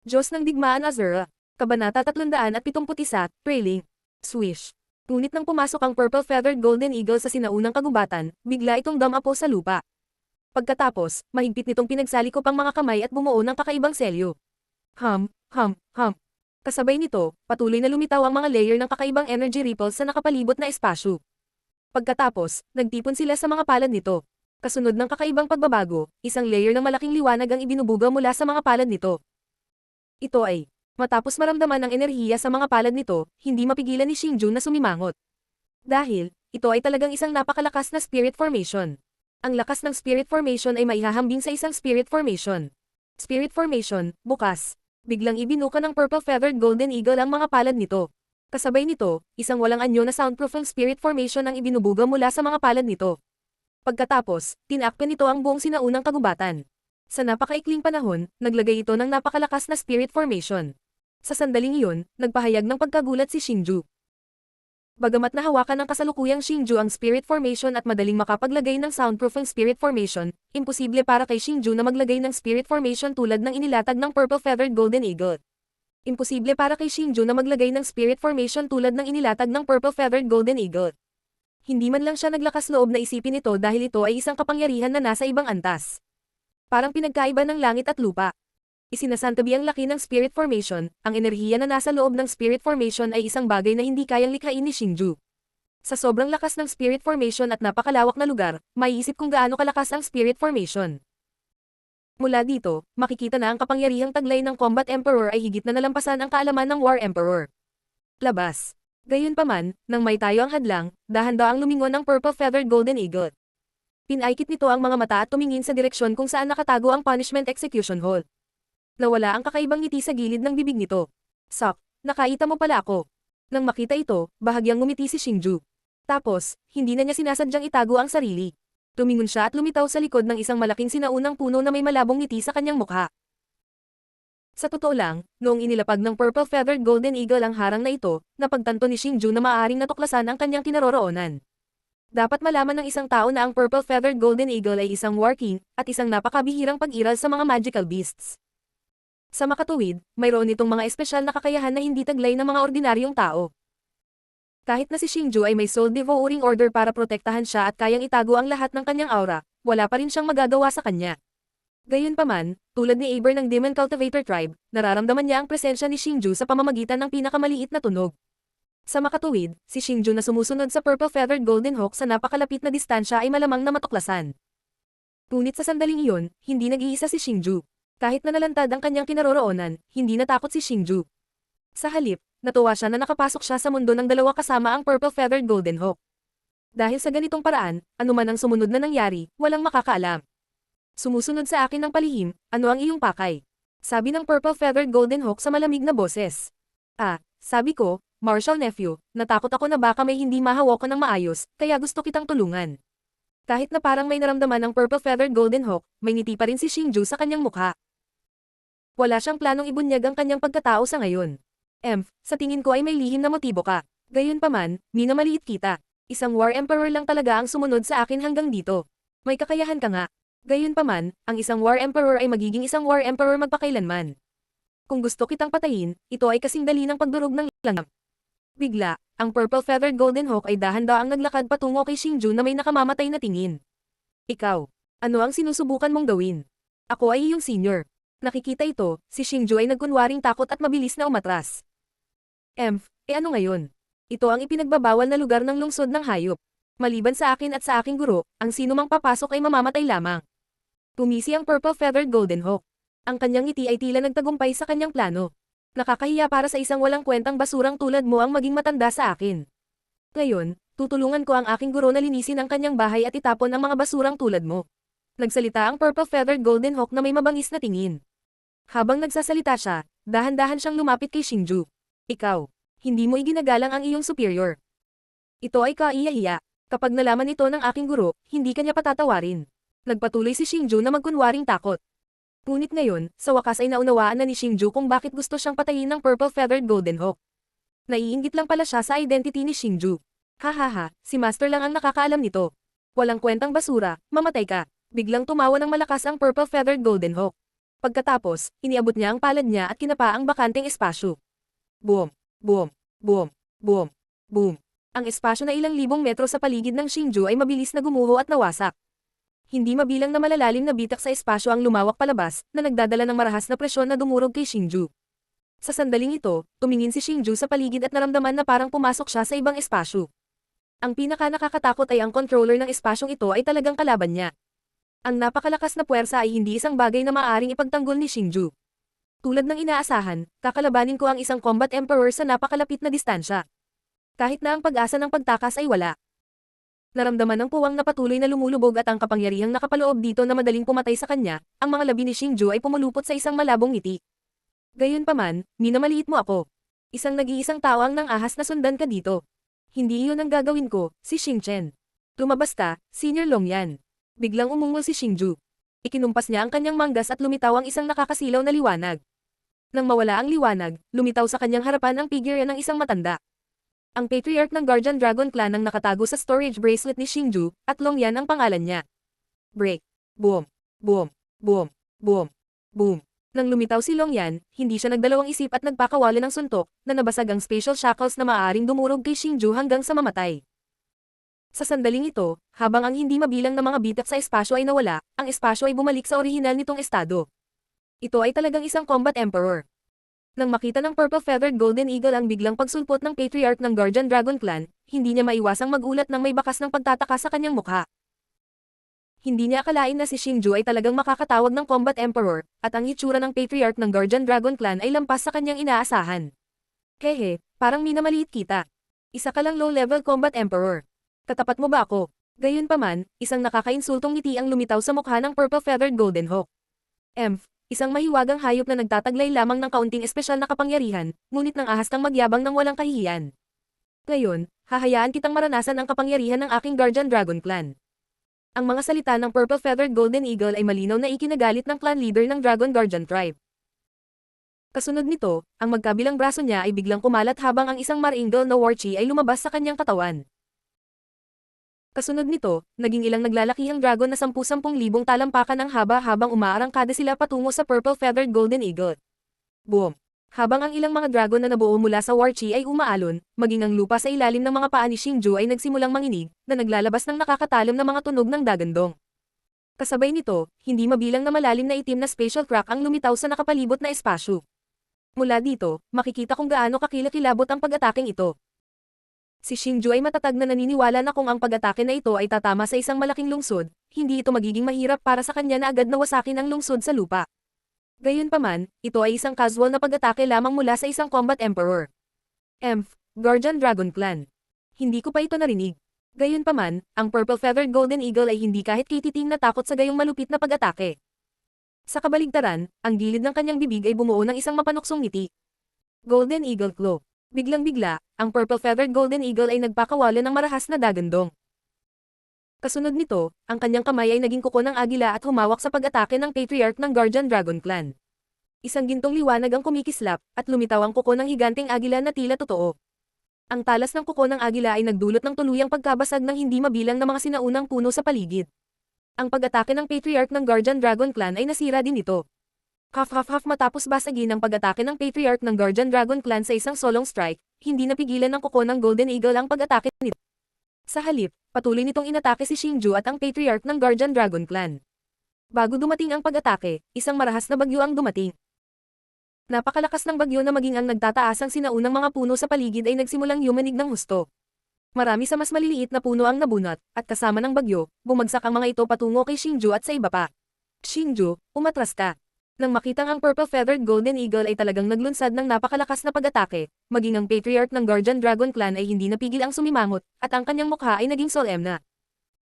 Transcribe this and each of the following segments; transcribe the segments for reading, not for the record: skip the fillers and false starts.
Diyos ng Digmaan Azura. Kabanata 371, Trailing. Swish. Ngunit nang pumasok ang purple-feathered golden eagle sa sinaunang kagubatan, bigla itong dumapo sa lupa. Pagkatapos, mahigpit nitong pinagsalikop ang mga kamay at bumuo ng kakaibang selyo. Hum, hum, hum. Kasabay nito, patuloy na lumitaw ang mga layer ng kakaibang energy ripples sa nakapalibot na espasyo. Pagkatapos, nagtipon sila sa mga palad nito. Kasunod ng kakaibang pagbabago, isang layer ng malaking liwanag ang ibinubuga mula sa mga palad nito. Ito ay, matapos maramdaman ang enerhiya sa mga palad nito, hindi mapigilan ni Xingju na sumimangot. Dahil, ito ay talagang isang napakalakas na spirit formation. Ang lakas ng spirit formation ay maihahambing sa isang spirit formation. Spirit formation, bukas. Biglang ibinuka ng purple-feathered golden eagle ang mga palad nito. Kasabay nito, isang walang anyo na soundproofing spirit formation ang ibinubuga mula sa mga palad nito. Pagkatapos, tinakpan nito ang buong sinaunang kagubatan. Sa napakaikling panahon, naglagay ito ng napakalakas na spirit formation. Sa sandaling iyon, nagpahayag ng pagkagulat si Xingju. Bagamat nahawakan ng kasalukuyang Xingju ang spirit formation at madaling makapaglagay ng soundproofing spirit formation, imposible para kay Xingju na maglagay ng spirit formation tulad ng inilatag ng purple-feathered golden eagle. Imposible para kay Xingju na maglagay ng spirit formation tulad ng inilatag ng purple-feathered golden eagle. Hindi man lang siya naglakas loob na isipin ito dahil ito ay isang kapangyarihan na nasa ibang antas. Parang pinagkaiba ng langit at lupa. Isinasantabi ang laki ng spirit formation, ang enerhiya na nasa loob ng spirit formation ay isang bagay na hindi kayang likhain ni Xingju. Sa sobrang lakas ng spirit formation at napakalawak na lugar, maiisip kung gaano kalakas ang spirit formation. Mula dito, makikita na ang kapangyarihang taglay ng Combat Emperor ay higit na nalampasan ang kaalaman ng War Emperor. Labas. Gayunpaman, nang may tayo ang hadlang, dahan-daang lumingon ang purple-feathered golden eagle. Pinaikit nito ang mga mata at tumingin sa direksyon kung saan nakatago ang punishment execution hall. Nawala ang kakaibang ngiti sa gilid ng bibig nito. Sok, nakaita mo pala ako. Nang makita ito, bahagyang ngumiti si Xingju. Tapos, hindi na niya sinasadyang itago ang sarili. Tumingon siya at lumitaw sa likod ng isang malaking sinaunang puno na may malabong ngiti sa kanyang mukha. Sa totoo lang, noong inilapag ng purple-feathered golden eagle ang harang na ito, napagtanto ni Xingju na maaaring natuklasan ang kanyang kinaroroonan. Dapat malaman ng isang tao na ang purple-feathered golden eagle ay isang war king, at isang napakabihirang pag-iral sa mga magical beasts. Sa makatuwid, mayroon itong mga espesyal na kakayahan na hindi taglay ng mga ordinaryong tao. Kahit na si Xingju ay may soul devouring order para protektahan siya at kayang itago ang lahat ng kanyang aura, wala pa rin siyang magagawa sa kanya. Gayunpaman, tulad ni Aber ng Demon Cultivator Tribe, nararamdaman niya ang presensya ni Xingju sa pamamagitan ng pinakamaliit na tunog. Sa makatuwid, si Xingju na sumusunod sa purple-feathered golden hawk sa napakalapit na distansya ay malamang na matuklasan. Ngunit sa sandaling iyon, hindi nag-iisa si Xingju. Kahit na nalantad ang kanyang kinaroroonan, hindi natakot si Xingju. Sa halip, natuwa siya na nakapasok siya sa mundo ng dalawa kasama ang purple-feathered golden hawk. Dahil sa ganitong paraan, anuman ang sumunod na nangyari, walang makakaalam. Sumusunod sa akin ng palihim, ano ang iyong pakay? Sabi ng purple-feathered golden hawk sa malamig na boses. Sabi ko, Marshall nephew, natakot ako na baka may hindi mahawakan ng maayos, kaya gusto kitang tulungan. Kahit na parang may naramdaman ng purple-feathered golden hawk, may ngiti pa rin si Xingju sa kanyang mukha. Wala siyang planong ibunyag ang kanyang pagkatao sa ngayon. Sa tingin ko ay may lihim na motibo ka. Gayunpaman, minamaliit kita. Isang war emperor lang talaga ang sumunod sa akin hanggang dito. May kakayahan ka nga. Gayunpaman, ang isang war emperor ay magiging isang war emperor magpakailanman. Kung gusto kitang patayin, ito ay kasing dali ng pagdurog ng langgam. Bigla, ang purple-feathered golden hawk ay dahan-daang naglakad patungo kay Xingju na may nakamamatay na tingin. Ikaw, ano ang sinusubukan mong gawin? Ako ay iyong senior. Nakikita ito, si Xingju ay nagkunwaring takot at mabilis na umatras. Ano ngayon? Ito ang ipinagbabawal na lugar ng lungsod ng hayop. Maliban sa akin at sa aking guro, ang sinumang papasok ay mamamatay lamang. Tumisi ang purple-feathered golden hawk. Ang kanyang ngiti ay tila nagtagumpay sa kanyang plano. Nakakahiya para sa isang walang kwentang basurang tulad mo ang maging matanda sa akin. Ngayon, tutulungan ko ang aking guro na linisin ang kanyang bahay at itapon ang mga basurang tulad mo. Nagsalita ang purple-feathered golden hawk na may mabangis na tingin. Habang nagsasalita siya, dahan-dahan siyang lumapit kay Xingju. Ikaw, hindi mo iginagalang ang iyong superior. Ito ay kaiyahiya. Kapag nalaman ito ng aking guro, hindi kanya patatawarin. Nagpatuloy si Xingju na magkunwaring takot. Ngunit ngayon, sa wakas ay naunawaan na ni Xingju kung bakit gusto siyang patayin ng purple-feathered golden hawk. Naiinggit lang pala siya sa identity ni Xingju. Hahaha, si Master lang ang nakakaalam nito. Walang kwentang basura, mamatay ka. Biglang tumawa ng malakas ang purple-feathered golden hawk. Pagkatapos, iniabot niya ang palad niya at kinapa ang bakanteng espasyo. Boom! Boom! Boom! Boom! Boom! Ang espasyo na ilang libong metro sa paligid ng Xingju ay mabilis na gumuho at nawasak. Hindi mabilang na malalalim na bitak sa espasyo ang lumawak palabas, na nagdadala ng marahas na presyon na dumurog kay Xingju. Sa sandaling ito, tumingin si Xingju sa paligid at naramdaman na parang pumasok siya sa ibang espasyo. Ang pinaka-nakakatakot ay ang controller ng espasyong ito ay talagang kalaban niya. Ang napakalakas na puwersa ay hindi isang bagay na maaaring ipagtanggol ni Xingju. Tulad ng inaasahan, kakalabanin ko ang isang combat emperor sa napakalapit na distansya. Kahit na ang pag-asa ng pagtakas ay wala. Naramdaman ng puwang na patuloy na lumulubog at ang kapangyarihang nakapaloob dito na madaling pumatay sa kanya, ang mga labi ni Xingju ay pumulupot sa isang malabong ngiti. Gayunpaman, minamaliit mo ako. Isang nag-iisang tao ang nang ahas na sundan ka dito. Hindi iyon ang gagawin ko, si Xingchen. Lumabas ka, Senior Longyan. Biglang umungol si Xingju. Ikinumpas niya ang kanyang manggas at lumitaw ang isang nakakasilaw na liwanag. Nang mawala ang liwanag, lumitaw sa kanyang harapan ang figure ng isang matanda. Ang patriarch ng Guardian Dragon Clan ang nakatago sa storage bracelet ni Xingju, at Longyan ang pangalan niya. Break. Boom. Boom. Boom. Boom. Boom. Nang lumitaw si Longyan, hindi siya nagdalawang isip at nagpakawala ng suntok, na nabasag ang spatial shackles na maaaring dumurog kay Xingju hanggang sa mamatay. Sa sandaling ito, habang ang hindi mabilang na mga bitak sa espasyo ay nawala, ang espasyo ay bumalik sa orihinal nitong estado. Ito ay talagang isang combat emperor. Nang makita ng purple-feathered golden eagle ang biglang pagsulpot ng patriarch ng Guardian Dragon Clan, hindi niya maiwasang magulat nang may bakas ng pagtataka sa kanyang mukha. Hindi niya akalain na si Xingju ay talagang makakatawag ng combat emperor, at ang itsura ng patriarch ng Guardian Dragon Clan ay lampas sa kanyang inaasahan. Hehe, parang minamaliit kita. Isa ka lang low-level combat emperor. Katapat mo ba ako? Gayunpaman, isang nakakainsultong ngiti ang lumitaw sa mukha ng purple-feathered golden hawk. Isang mahiwagang hayop na nagtataglay lamang ng kaunting espesyal na kapangyarihan, ngunit nang ahas kang magyabang ng walang kahihiyan. Ngayon, hahayaan kitang maranasan ang kapangyarihan ng aking Guardian Dragon Clan. Ang mga salita ng purple-feathered golden eagle ay malinaw na ikinagalit ng clan leader ng Dragon Guardian tribe. Kasunod nito, ang magkabilang braso niya ay biglang kumalat habang ang isang maringal na war chi ay lumabas sa kanyang katawan. Kasunod nito, naging ilang naglalakihang dragon na 10,000 talampakan ang haba habang umaarangkada sila patungo sa purple-feathered golden eagle. Boom! Habang ang ilang mga dragon na nabuo mula sa war chi ay umaalon, maging ang lupa sa ilalim ng mga paa ni Xingju ay nagsimulang manginig, na naglalabas ng nakakatalim na mga tunog ng dagandong. Kasabay nito, hindi mabilang na malalim na itim na spatial crack ang lumitaw sa nakapalibot na espasyo. Mula dito, makikita kung gaano kakilakilabot ang pag-ataking ito. Si Xingju ay matatag na naniniwala na kung ang pag-atake na ito ay tatama sa isang malaking lungsod, hindi ito magiging mahirap para sa kanya na agad na wasakin ang lungsod sa lupa. Gayunpaman, ito ay isang casual na pag-atake lamang mula sa isang combat emperor. Guardian Dragon Clan. Hindi ko pa ito narinig. Gayunpaman, ang purple-feathered golden eagle ay hindi kahit kititing na takot sa gayong malupit na pag-atake. Sa kabaligtaran, ang gilid ng kanyang bibig ay bumuo ng isang mapanuksong ngiti. Golden Eagle Claw. Biglang-bigla, ang purple-feathered golden eagle ay nagpakawala ng marahas na dagandong. Kasunod nito, ang kanyang kamay ay naging kuko ng agila at humawak sa pag-atake ng patriarch ng Guardian Dragon Clan. Isang gintong liwanag ang kumikislap, at lumitaw ang kuko ng higanteng agila na tila totoo. Ang talas ng kuko ng agila ay nagdulot ng tuluyang pagkabasag ng hindi mabilang na mga sinaunang puno sa paligid. Ang pag-atake ng patriarch ng Guardian Dragon Clan ay nasira din ito. Half matapos basagin ang pag-atake ng patriarch ng Guardian Dragon Clan sa isang solong strike, hindi napigilan ng kuko ng Golden Eagle ang pag-atake nito. Sa halip, patuloy nitong inatake si Xingju at ang patriarch ng Guardian Dragon Clan. Bago dumating ang pag-atake, isang marahas na bagyo ang dumating. Napakalakas ng bagyo na maging ang nagtataasang sinaunang mga puno sa paligid ay nagsimulang yumanig ng husto. Marami sa mas maliliit na puno ang nabunot, at kasama ng bagyo, bumagsak ang mga ito patungo kay Xingju at sa iba pa. Xingju, umatras ka. Nang makitang ang purple-feathered golden eagle ay talagang naglunsad ng napakalakas na pag-atake, maging ang patriarch ng Guardian Dragon Clan ay hindi napigil ang sumimangot, at ang kanyang mukha ay naging solemna.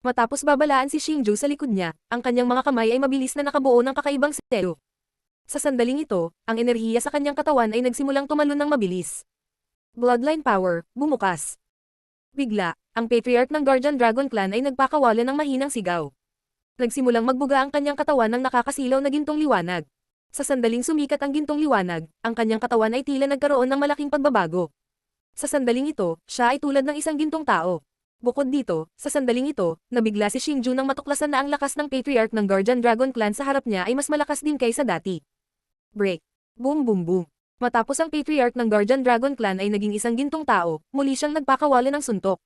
Matapos babalaan si Xingju sa likod niya, ang kanyang mga kamay ay mabilis na nakabuo ng kakaibang selo. Sa sandaling ito, ang enerhiya sa kanyang katawan ay nagsimulang tumalon ng mabilis. Bloodline power, bumukas. Bigla, ang patriarch ng Guardian Dragon Clan ay nagpakawala ng mahinang sigaw. Nagsimulang magbuga ang kanyang katawan ng nakakasilaw na gintong liwanag. Sa sandaling sumikat ang gintong liwanag, ang kanyang katawan ay tila nagkaroon ng malaking pagbabago. Sa sandaling ito, siya ay tulad ng isang gintong tao. Bukod dito, sa sandaling ito, nabigla si Xingju nang matuklasan na ang lakas ng Patriarch ng Guardian Dragon Clan sa harap niya ay mas malakas din kaysa dati. Break. Boom boom boom. Matapos ang Patriarch ng Guardian Dragon Clan ay naging isang gintong tao, muli siyang nagpakawala ng suntok.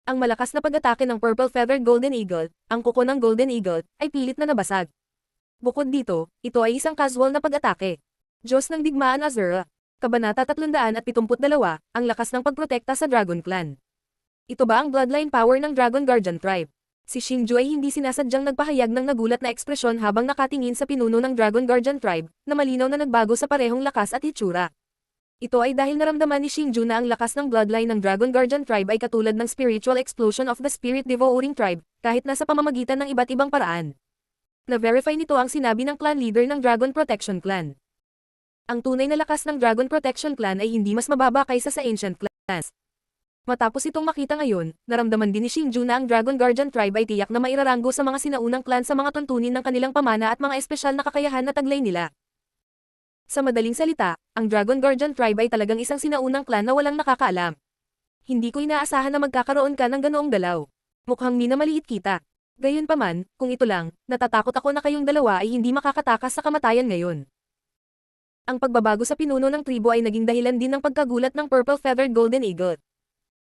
Ang malakas na pag-atake ng Purple Feathered Golden Eagle, ang kuko ng Golden Eagle, ay pilit na nabasag. Bukod dito, ito ay isang casual na pag-atake. Diyos ng Digmaan Azura. Kabanata 372, ang lakas ng pagprotekta sa Dragon Clan. Ito ba ang bloodline power ng Dragon Guardian Tribe? Si Xingju ay hindi sinasadyang nagpahayag ng nagulat na ekspresyon habang nakatingin sa pinuno ng Dragon Guardian Tribe, na malinaw na nagbago sa parehong lakas at hitsura. Ito ay dahil naramdaman ni Xingju na ang lakas ng bloodline ng Dragon Guardian Tribe ay katulad ng spiritual explosion of the Spirit Devouring Tribe, kahit nasa pamamagitan ng iba't ibang paraan. Na-verify nito ang sinabi ng clan leader ng Dragon Protection Clan. Ang tunay na lakas ng Dragon Protection Clan ay hindi mas mababa kaysa sa Ancient Clans. Matapos itong makita ngayon, naramdaman din ni Xingju na ang Dragon Guardian Tribe ay tiyak na mairaranggo sa mga sinaunang clan sa mga tuntunin ng kanilang pamana at mga espesyal na kakayahan na taglay nila. Sa madaling salita, ang Dragon Guardian Tribe ay talagang isang sinaunang clan na walang nakakaalam. Hindi ko inaasahan na magkakaroon ka ng ganoong galaw. Mukhang minamaliit kita. Gayunpaman, kung ito lang, natatakot ako na kayong dalawa ay hindi makakatakas sa kamatayan ngayon. Ang pagbabago sa pinuno ng tribo ay naging dahilan din ng pagkagulat ng Purple Feathered Golden Eagle.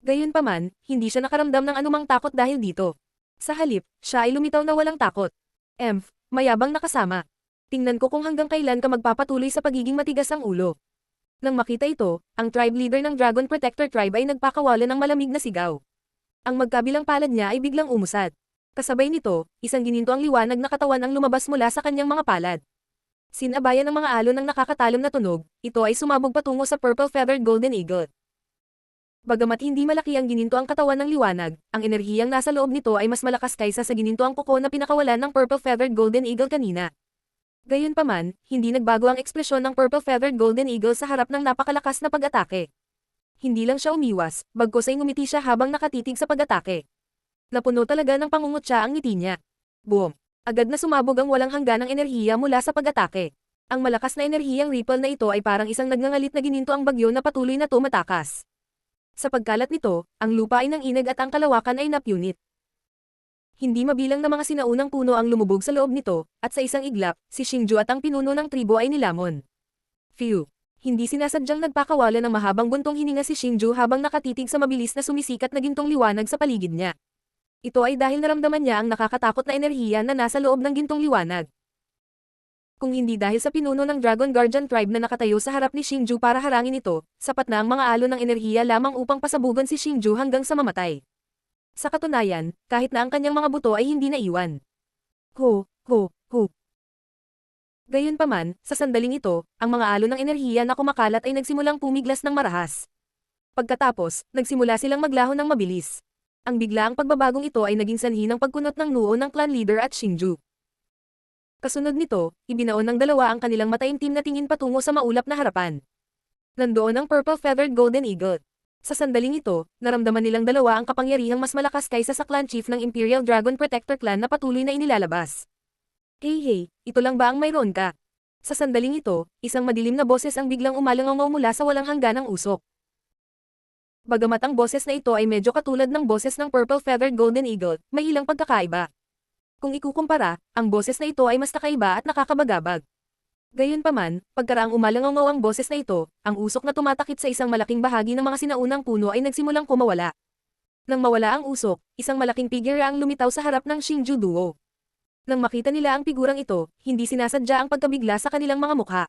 Gayunpaman, hindi siya nakaramdam ng anumang takot dahil dito. Sa halip, siya ay lumitaw na walang takot. Mayabang na kasama. Tingnan ko kung hanggang kailan ka magpapatuloy sa pagiging matigas ang ulo. Nang makita ito, ang tribe leader ng Dragon Protector Tribe ay nagpakawala ng malamig na sigaw. Ang magkabilang palad niya ay biglang umusad. Kasabay nito, isang gininto ang liwanag na katawan ang lumabas mula sa kanyang mga palad. Sinabayan ng mga alon ng nakakatalim na tunog, ito ay sumabog patungo sa Purple Feathered Golden Eagle. Bagamat hindi malaki ang gininto ang katawan ng liwanag, ang enerhiyang nasa loob nito ay mas malakas kaysa sa gininto ang kuko na pinakawalan ng Purple Feathered Golden Eagle kanina. Gayunpaman, hindi nagbago ang ekspresyon ng Purple Feathered Golden Eagle sa harap ng napakalakas na pag-atake. Hindi lang siya umiwas, bagkus ay ngumiti siya habang nakatitig sa pag-atake. Napuno talaga ng pangungutya ang ngiti niya. Boom! Agad na sumabog ang walang hangganang enerhiya mula sa pag-atake. Ang malakas na enerhiyang ripple na ito ay parang isang nagngangalit na gininto ang bagyo na patuloy na tumatakas. Sa pagkalat nito, ang lupa ay nanginag at ang kalawakan ay napunit. Hindi mabilang na mga sinaunang puno ang lumubog sa loob nito, at sa isang iglap, si Xingju at ang pinuno ng tribo ay nilamon. Phew! Hindi sinasadyang nagpakawala ng mahabang buntong hininga si Xingju habang nakatitig sa mabilis na sumisikat na gintong liwanag sa paligid niya. Ito ay dahil naramdaman niya ang nakakatakot na enerhiya na nasa loob ng gintong liwanag. Kung hindi dahil sa pinuno ng Dragon Guardian Tribe na nakatayo sa harap ni Xingju para harangin ito, sapat na ang mga alon ng enerhiya lamang upang pasabugan si Xingju hanggang sa mamatay. Sa katunayan, kahit na ang kanyang mga buto ay hindi naiwan. Ho. Gayunpaman, sa sandaling ito, ang mga alon ng enerhiya na kumakalat ay nagsimulang pumiglas ng marahas. Pagkatapos, nagsimula silang maglaho ng mabilis. Ang biglaang pagbabagong ito ay naging sanhi ng pagkunot ng noo ng clan leader at Xingju. Kasunod nito, ibinaon ng dalawa ang kanilang mataimtim na tingin patungo sa maulap na harapan. Nandoon ang Purple Feathered Golden Eagle. Sa sandaling ito, naramdaman nilang dalawa ang kapangyarihang mas malakas kaysa sa clan chief ng Imperial Dragon Protector Clan na patuloy na inilalabas. Hey, ito lang ba ang mayroon ka? Sa sandaling ito, isang madilim na boses ang biglang umalangaw mula sa walang hangganang usok. Bagamat ang boses na ito ay medyo katulad ng boses ng Purple Feathered Golden Eagle, may ilang pagkakaiba. Kung ikukumpara, ang boses na ito ay mas kakaiba at nakakabagabag. Gayunpaman, pagkaraang umalangaw ang boses na ito, ang usok na tumatakip sa isang malaking bahagi ng mga sinaunang puno ay nagsimulang kumawala. Nang mawala ang usok, isang malaking figure ang lumitaw sa harap ng Xingju duo. Nang makita nila ang figurang ito, hindi sinasadya ang pagkabigla sa kanilang mga mukha.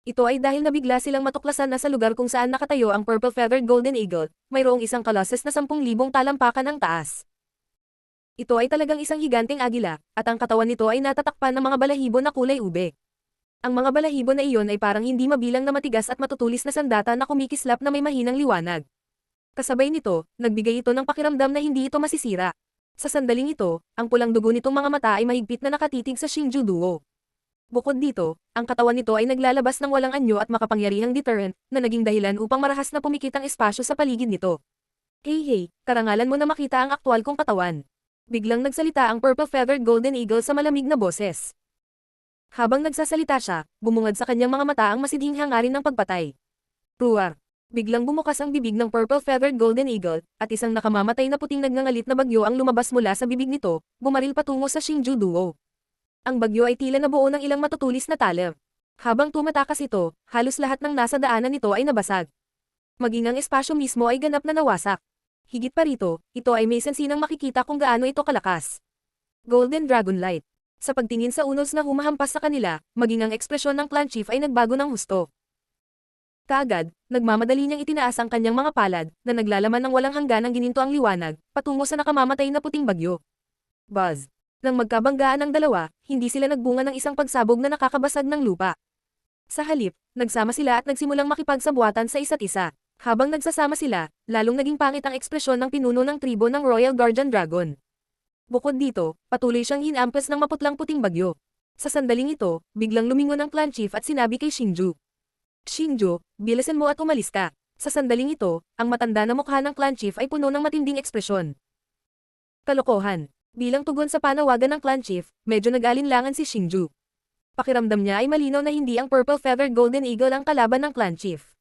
Ito ay dahil nabigla silang matuklasan na sa lugar kung saan nakatayo ang Purple Feathered Golden Eagle, mayroong isang colossus na 10,000 talampakan ang taas. Ito ay talagang isang higanteng agila, at ang katawan nito ay natatakpan ng mga balahibo na kulay ube. Ang mga balahibo na iyon ay parang hindi mabilang na matigas at matutulis na sandata na kumikislap na may mahinang liwanag. Kasabay nito, nagbigay ito ng pakiramdam na hindi ito masisira. Sa sandaling ito, ang pulang dugo nitong mga mata ay mahigpit na nakatitig sa Xingju duo. Bukod dito, ang katawan nito ay naglalabas ng walang anyo at makapangyarihang deterrent, na naging dahilan upang marahas na pumikit ang espasyo sa paligid nito. Hey, karangalan mo na makita ang aktwal kong katawan. Biglang nagsalita ang Purple Feathered Golden Eagle sa malamig na boses. Habang nagsasalita siya, bumungad sa kanyang mga mata ang masidhing hangarin ng pagpatay. Roar! Biglang bumukas ang bibig ng purple-feathered golden eagle, at isang nakamamatay na puting nagngangalit na bagyo ang lumabas mula sa bibig nito, bumaril patungo sa Xingju duo. Ang bagyo ay tila nabuo ng ilang matutulis na talab. Habang tumatakas ito, halos lahat ng nasa daanan nito ay nabasag. Maging ang espasyo mismo ay ganap na nawasak. Higit pa rito, ito ay may sensinang makikita kung gaano ito kalakas. Golden Dragon Light. Sa pagtingin sa unos na humahampas sa kanila, maging ang ekspresyon ng clan chief ay nagbago ng husto. Kaagad, nagmamadali niyang itinaas ang kanyang mga palad, na naglalaman ng walang hangganang gininto ang liwanag, patungo sa nakamamatay na puting bagyo. Buzz. Nang magkabanggaan ang dalawa, hindi sila nagbunga ng isang pagsabog na nakakabasag ng lupa. Sa halip, nagsama sila at nagsimulang makipagsabuatan sa isa't isa. Habang nagsasama sila, lalong naging pangit ang ekspresyon ng pinuno ng tribo ng Royal Guardian Dragon. Bukod dito, patuloy siyang hinampas ng maputlang puting bagyo. Sa sandaling ito, biglang lumingon ang clan chief at sinabi kay Xingju. Xingju, bilisan mo at umalis ka. Sa sandaling ito, ang matanda na mukha ng clan chief ay puno ng matinding ekspresyon. Kalokohan. Bilang tugon sa panawagan ng clan chief, medyo nag-alinlangan si Xingju. Pakiramdam niya ay malinaw na hindi ang purple-feathered golden eagle ang kalaban ng clan chief.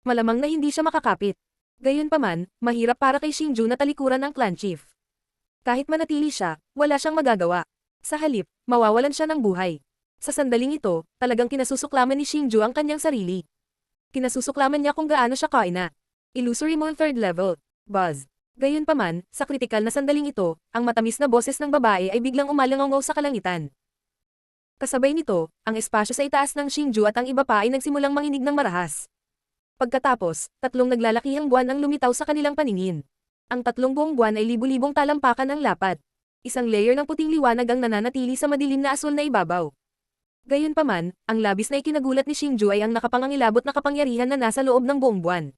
Malamang na hindi siya makakapit. Gayunpaman, mahirap para kay Xingju na talikuran ng clan chief. Kahit manatili siya, wala siyang magagawa. Sa halip, mawawalan siya ng buhay. Sa sandaling ito, talagang kinasusuklaman ni Xingju ang kanyang sarili. Kinasusuklaman niya kung gaano siya kaina. Illusory Moon 3rd level. Buzz. Gayunpaman, sa kritikal na sandaling ito, ang matamis na boses ng babae ay biglang umalangaw sa kalangitan. Kasabay nito, ang espasyo sa itaas ng Xingju at ang iba pa ay nagsimulang manginig ng marahas. Pagkatapos, tatlong naglalakihang buwan ang lumitaw sa kanilang paningin. Ang tatlong buong buwan ay libu-libong talampakan ang lapad. Isang layer ng puting liwanag ang nananatili sa madilim na asul na ibabaw. Gayunpaman, ang labis na ikinagulat ni Xingju ay ang nakapangangilabot na kapangyarihan na nasa loob ng buong buwan.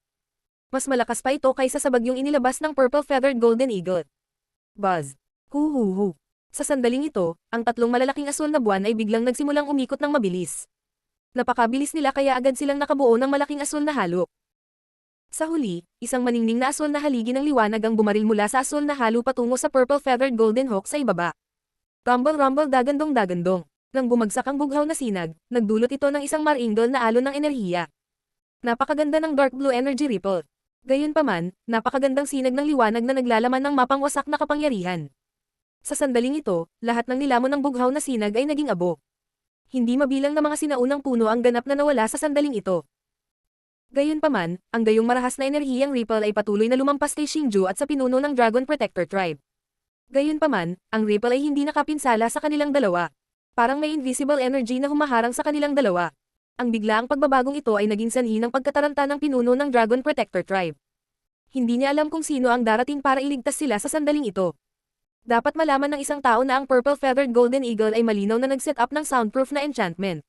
Mas malakas pa ito kaysa sa bagyong inilabas ng purple-feathered golden eagle. Buzz. Hu. Sa sandaling ito, ang tatlong malalaking asul na buwan ay biglang nagsimulang umikot ng mabilis. Napakabilis nila kaya agad silang nakabuo ng malaking asul na halo. Sa huli, isang maningning na asul na haligi ng liwanag ang bumaril mula sa asul na halo patungo sa purple-feathered golden hawk sa ibaba. Rumble dagandong. Nang bumagsak ang bughaw na sinag, nagdulot ito ng isang maringgol na alon ng enerhiya. Napakaganda ng dark blue energy ripple. Gayunpaman, napakagandang sinag ng liwanag na naglalaman ng mapangwasak na kapangyarihan. Sa sandaling ito, lahat ng nilamon ng bughaw na sinag ay naging abo. Hindi mabilang na mga sinaunang puno ang ganap na nawala sa sandaling ito. Gayunpaman, ang gayong marahas na enerhiyang ripple ay patuloy na lumampas kay Xingju at sa pinuno ng Dragon Protector Tribe. Gayunpaman, ang ripple ay hindi nakapinsala sa kanilang dalawa. Parang may invisible energy na humaharang sa kanilang dalawa. Ang biglaang pagbabagong ito ay naging sanhi ng pagkataranta ng pinuno ng Dragon Protector Tribe. Hindi niya alam kung sino ang darating para iligtas sila sa sandaling ito. Dapat malaman ng isang tao na ang purple-feathered golden eagle ay malinaw na nag-set up ng soundproof na enchantment.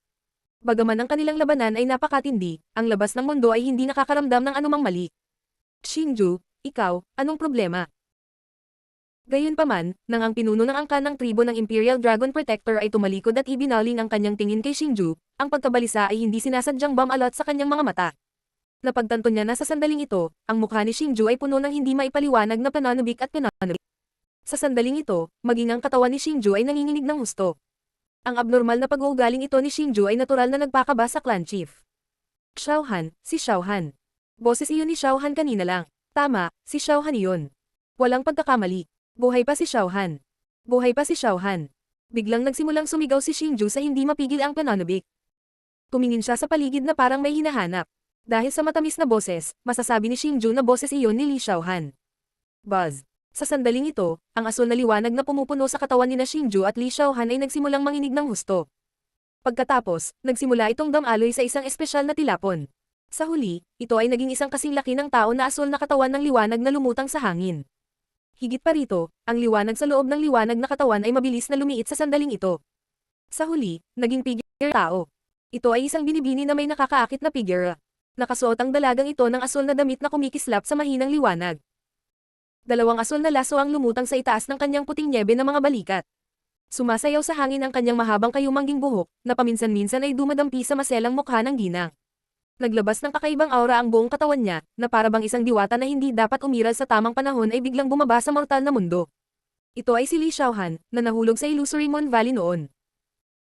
Bagaman ang kanilang labanan ay napakatindi, ang labas ng mundo ay hindi nakakaramdam ng anumang mali. Xingju, ikaw, anong problema? Gayunpaman, nang ang pinuno ng angkan ng tribo ng Imperial Dragon Protector ay tumalikod at ibinaling ang kanyang tingin kay Xingju, ang pagkabalisa ay hindi sinasadyang bumalot sa kanyang mga mata. Napagtanto niya na sa sandaling ito, ang mukha ni Xingju ay puno ng hindi maipaliwanag na pananabik at pananabik. Sa sandaling ito, maging ang katawan ni Xingju ay nanginginig ng husto. Ang abnormal na pag-uugaling ito ni Xingju ay natural na nagpakaba sa clan chief. Xiaohan, si Xiaohan. Boses iyon ni Xiaohan kanina lang. Tama, si Xiaohan iyon. Walang pagkakamali. Buhay pa si Xiaohan. Buhay pa si Xiaohan. Biglang nagsimulang sumigaw si Xingju sa hindi mapigil ang pananabik. Tumingin siya sa paligid na parang may hinahanap. Dahil sa matamis na boses, masasabi ni Xingju na boses iyon ni Li Xiaohan. Buzz. Sa sandaling ito, ang asul na liwanag na pumupuno sa katawan ni na Xingju at Li Xiaohan ay nagsimulang manginig ng husto. Pagkatapos, nagsimula itong damaloy sa isang espesyal na tilapon. Sa huli, ito ay naging isang kasing laki ng tao na asul na katawan ng liwanag na lumutang sa hangin. Higit pa rito, ang liwanag sa loob ng liwanag na katawan ay mabilis na lumiit sa sandaling ito. Sa huli, naging figure tao. Ito ay isang binibini na may nakakaakit na figure. Nakasuot ang dalagang ito ng asul na damit na kumikislap sa mahinang liwanag. Dalawang asul na laso ang lumutang sa itaas ng kanyang puting nyebe na mga balikat. Sumasayaw sa hangin ang kanyang mahabang kayumangging buhok, na paminsan-minsan ay dumadampi sa maselang mukha ng ginang. Naglabas ng kakaibang aura ang buong katawan niya, na para bang isang diwata na hindi dapat umiral sa tamang panahon ay biglang bumaba sa mortal na mundo. Ito ay si Li Xiaohan, na nahulog sa Illusory Moon Valley noon.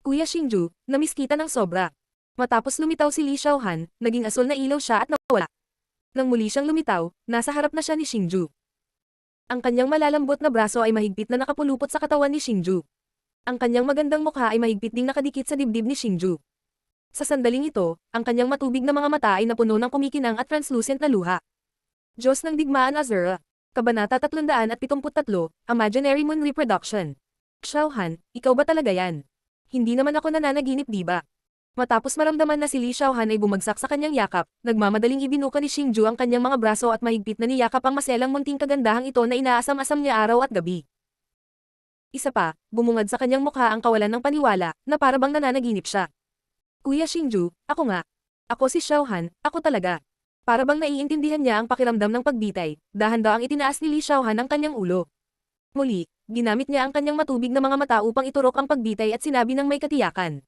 Kuya Xingju, namiss kita ng sobra. Matapos lumitaw si Li Xiaohan, naging asul na ilaw siya at nawala. Nang muli siyang lumitaw, nasa harap na siya ni Xingju. Ang kanyang malalambot na braso ay mahigpit na nakapulupot sa katawan ni Xingju. Ang kanyang magandang mukha ay mahigpit ding nakadikit sa dibdib ni Xingju. Sa sandaling ito, ang kanyang matubig na mga mata ay napuno ng kumikinang at translucent na luha. Diyos ng Digmaan Azura. Kabanata 373, Imaginary Moon Reproduction. Xiaohan, ikaw ba talaga yan? Hindi naman ako nananaginip di ba? Matapos maramdaman na si Li Xiaohan ay bumagsak sa kanyang yakap, nagmamadaling ibinuka ni Xingju ang kanyang mga braso at mahigpit na niyakap ang maselang munting kagandahang ito na inaasam-asam niya araw at gabi. Isa pa, bumungad sa kanyang mukha ang kawalan ng paniwala, na para bang nananaginip siya. Kuya Xingju, ako nga. Ako si Xiaohan, ako talaga. Para bang naiintindihan niya ang pakiramdam ng pagbitay, dahan-dahang itinaas ni Li Xiaohan ang kanyang ulo. Muli, ginamit niya ang kanyang matubig na mga mata upang iturok ang pagbitay at sinabi ng may katiyakan.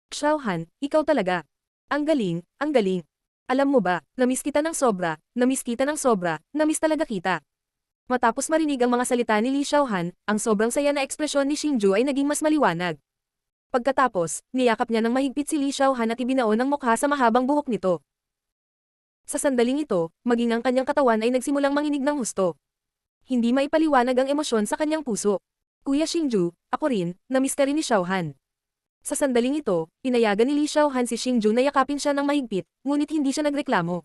Xiaohan, ikaw talaga. Ang galing, ang galing. Alam mo ba, namiss kita ng sobra, namiss kita ng sobra, namiss talaga kita. Matapos marinig ang mga salita ni Li Xiaohan, ang sobrang saya na ekspresyon ni Xingju ay naging mas maliwanag. Pagkatapos, niyakap niya ng mahigpit si Li Xiaohan at ibinao ng mukha sa mahabang buhok nito. Sa sandaling ito, maging ang kanyang katawan ay nagsimulang manginig ng husto. Hindi maipaliwanag ang emosyon sa kanyang puso. Kuya Xingju, ako rin, namiss ka rin ni Xiaohan. Sa sandaling ito, pinayagan ni Li Xiaohan si Xingju na yakapin siya ng mahigpit, ngunit hindi siya nagreklamo.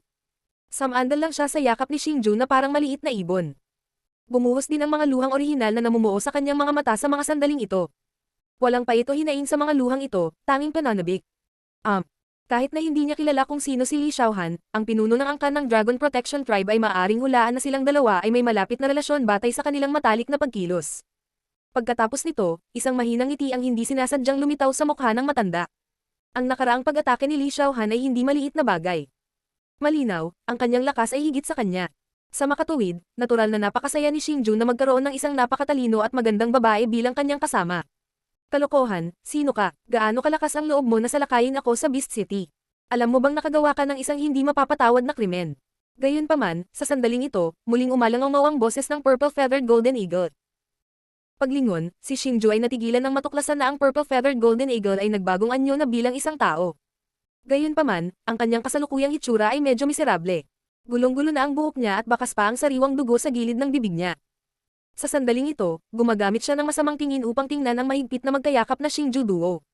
Samandal lang siya sa yakap ni Xingju na parang maliit na ibon. Bumuhos din ang mga luhang orihinal na namumuo sa kanyang mga mata sa mga sandaling ito. Walang pa ito hinaing sa mga luhang ito, tanging pananabik. Kahit na hindi niya kilala kung sino si Li Xiaohan, ang pinuno ng angkan ng Dragon Protection Tribe ay maaaring hulaan na silang dalawa ay may malapit na relasyon batay sa kanilang matalik na pagkilos. Pagkatapos nito, isang mahinang ngiti ang hindi sinasadyang lumitaw sa mukha ng matanda. Ang nakaraang pag-atake ni Li Xiaohan ay hindi maliit na bagay. Malinaw, ang kanyang lakas ay higit sa kanya. Sa makatuwid, natural na napakasaya ni Xingju na magkaroon ng isang napakatalino at magandang babae bilang kanyang kasama. Kalokohan, sino ka? Gaano kalakas ang loob mo na salakayin ako sa Beast City? Alam mo bang nakagawa ka ng isang hindi mapapatawad na krimen? Gayunpaman, sa sandaling ito, muling umalangaw ang boses ng Purple Feathered Golden Eagle. Paglingon, si Xingju ay natigilan ng matuklasan na ang Purple Feathered Golden Eagle ay nagbagong anyo na bilang isang tao. Gayunpaman, ang kanyang kasalukuyang hitsura ay medyo miserable. Gulong-gulo na ang buhok niya at bakas pa ang sariwang dugo sa gilid ng bibig niya. Sa sandaling ito, gumagamit siya ng masamang tingin upang tingnan ang mahigpit na magkayakap na Xingju duo.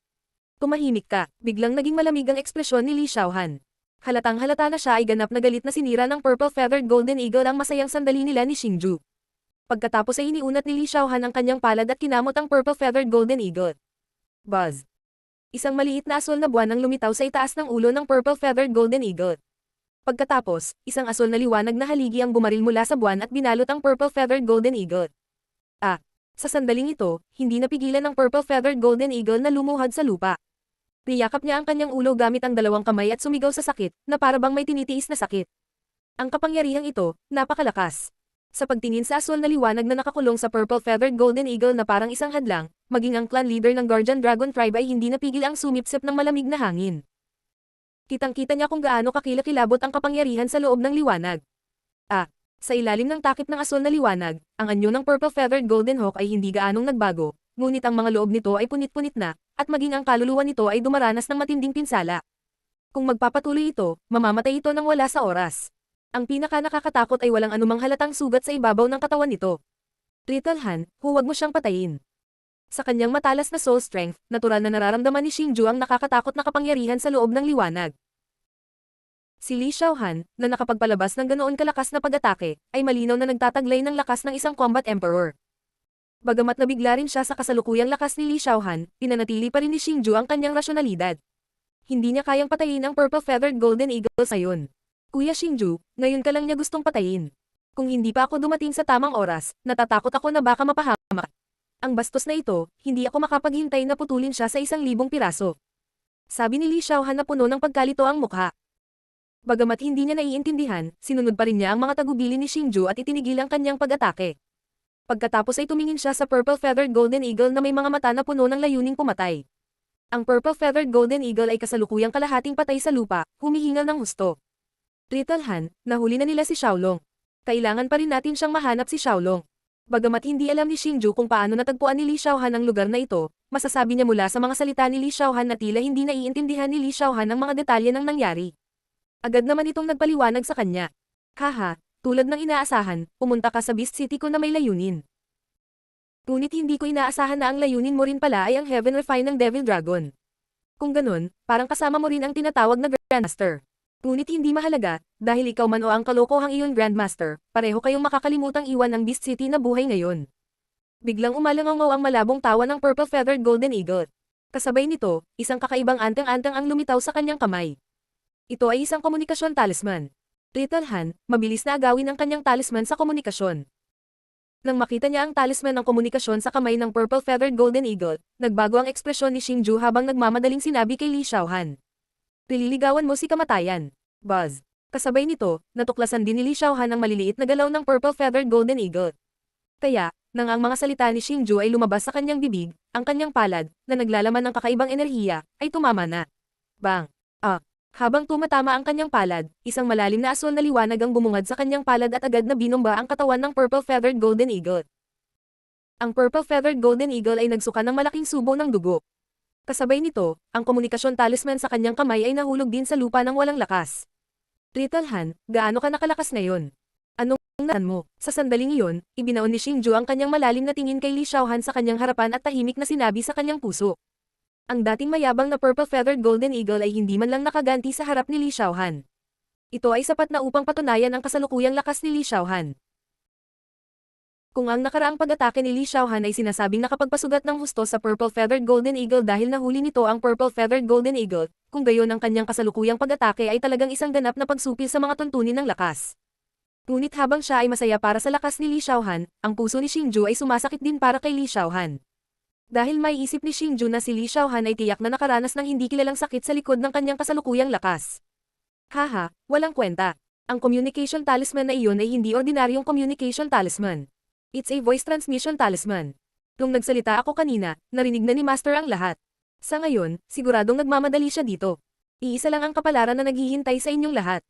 Tumahimik ka, biglang naging malamig ang ekspresyon ni Li Xiaohan. Halatang halata na siya ay ganap na galit na sinira ng Purple Feathered Golden Eagle ang masayang sandali nila ni Xingju. Pagkatapos ay iniunat ni Li Xiaohan ang kanyang palad at kinamot ang Purple Feathered Golden Eagle. Buzz! Isang maliit na asul na buwan ang lumitaw sa itaas ng ulo ng Purple Feathered Golden Eagle. Pagkatapos, isang asul na liwanag na haligi ang bumaril mula sa buwan at binalot ang Purple Feathered Golden Eagle. Sa sandaling ito, hindi napigilan ng Purple Feathered Golden Eagle na lumuhad sa lupa. Niyakap niya ang kanyang ulo gamit ang dalawang kamay at sumigaw sa sakit, na para bang may tinitiis na sakit. Ang kapangyarihang ito, napakalakas. Sa pagtingin sa asul na liwanag na nakakulong sa Purple Feathered Golden Eagle na parang isang hadlang, maging ang clan leader ng Guardian Dragon Tribe ay hindi napigil ang sumipsip ng malamig na hangin. Kitang-kita niya kung gaano kakilakilabot ang kapangyarihan sa loob ng liwanag. Sa ilalim ng takip ng asul na liwanag, ang anyo ng Purple Feathered Golden Hawk ay hindi gaanong nagbago, ngunit ang mga loob nito ay punit-punit na, at maging ang kaluluwa nito ay dumaranas ng matinding pinsala. Kung magpapatuloy ito, mamamatay ito nang wala sa oras. Ang pinaka-nakakatakot ay walang anumang halatang sugat sa ibabaw ng katawan nito. Little Han, huwag mo siyang patayin. Sa kanyang matalas na soul strength, natural na nararamdaman ni Xingju ang nakakatakot na kapangyarihan sa loob ng liwanag. Si Li Xiaohan, na nakapagpalabas ng ganoon kalakas na pag-atake, ay malinaw na nagtataglay ng lakas ng isang combat emperor. Bagamat nabigla rin siya sa kasalukuyang lakas ni Li Xiaohan, pinanatili pa rin ni Xingju ang kanyang rasyonalidad. Hindi niya kayang patayin ang Purple Feathered Golden Eagle ngayon. Kuya Xingju, ngayon ka lang niya gustong patayin. Kung hindi pa ako dumating sa tamang oras, natatakot ako na baka mapahamak. Ang bastos na ito, hindi ako makapaghintay na putulin siya sa 1,000 piraso. Sabi ni Li Xiaohan na puno ng pagkalito ang mukha. Bagamat hindi niya naiintindihan, sinunod pa rin niya ang mga tagubilin ni Xingju at itinigil ang kanyang pag-atake. Pagkatapos ay tumingin siya sa Purple Feathered Golden Eagle na may mga mata na puno ng layuning pumatay. Ang Purple Feathered Golden Eagle ay kasalukuyang kalahating patay sa lupa, humihingal ng husto. Little Han, nahuli na nila si Xiaolong. Kailangan pa rin natin siyang mahanap si Xiaolong. Bagamat hindi alam ni Xingju kung paano natagpuan ni Li Xiaohan ang lugar na ito, masasabi niya mula sa mga salita ni Li Xiaohan na tila hindi naiintindihan ni Li Xiaohan ang mga detalye ng nangyari. Agad naman itong nagpaliwanag sa kanya. Haha, tulad ng inaasahan, pumunta ka sa Beast City ko na may layunin. Ngunit hindi ko inaasahan na ang layunin mo rin pala ay ang Heaven Refine ng Devil Dragon. Kung ganun, parang kasama mo rin ang tinatawag na Grandmaster. Ngunit hindi mahalaga, dahil ikaw man o ang kalokohang iyon Grandmaster, pareho kayong makakalimutang iwan ang Beast City na buhay ngayon. Biglang umalangaw ang malabong tawa ng purple-feathered golden eagle. Kasabay nito, isang kakaibang anteng-anteng ang lumitaw sa kanyang kamay. Ito ay isang komunikasyon talisman. Little Han, mabilis na agawin ang kanyang talisman sa komunikasyon. Nang makita niya ang talisman ng komunikasyon sa kamay ng purple-feathered golden eagle, nagbago ang ekspresyon ni Xingju habang nagmamadaling sinabi kay Li Xiaohan. Pililigawan mo si kamatayan. Buzz. Kasabay nito, natuklasan din ni Li Xiaohan ang maliliit na galaw ng purple-feathered golden eagle. Kaya, nang ang mga salita ni Xingju ay lumabas sa kanyang bibig, ang kanyang palad, na naglalaman ng kakaibang enerhiya, ay tumama na. Bang! Habang tumatama ang kanyang palad, isang malalim na asol na liwanag ang bumungad sa kanyang palad at agad na binomba ang katawan ng purple-feathered golden eagle. Ang purple-feathered golden eagle ay nagsuka ng malaking subo ng dugo. Kasabay nito, ang komunikasyon talisman sa kanyang kamay ay nahulog din sa lupa ng walang lakas. Little Han, gaano ka nakalakas ngayon? Anong natan mo? Sa sandaling iyon, ibinaon ni Xingju ang kanyang malalim na tingin kay Li Xiaohan sa kanyang harapan at tahimik na sinabi sa kanyang puso. Ang dating mayabang na purple-feathered golden eagle ay hindi man lang nakaganti sa harap ni Li Xiaohan. Ito ay sapat na upang patunayan ang kasalukuyang lakas ni Li Xiaohan. Kung ang nakaraang pag-atake ni Li Xiaohan ay sinasabing nakapagpasugat ng husto sa purple-feathered golden eagle dahil nahuli nito ang purple-feathered golden eagle, kung gayon ang kanyang kasalukuyang pag-atake ay talagang isang ganap na pagsupil sa mga tuntunin ng lakas. Ngunit habang siya ay masaya para sa lakas ni Li Xiaohan, ang puso ni Xingju ay sumasakit din para kay Li Xiaohan. Dahil may isip ni Xingju na si Li Xiaohan ay tiyak na nakaranas ng hindi kilalang sakit sa likod ng kanyang kasalukuyang lakas. Haha, walang kwenta. Ang communication talisman na iyon ay hindi ordinaryong communication talisman. It's a voice transmission talisman. Nung nagsalita ako kanina, narinig na ni Master ang lahat. Sa ngayon, siguradong nagmamadali siya dito. Iisa lang ang kapalaran na naghihintay sa inyong lahat.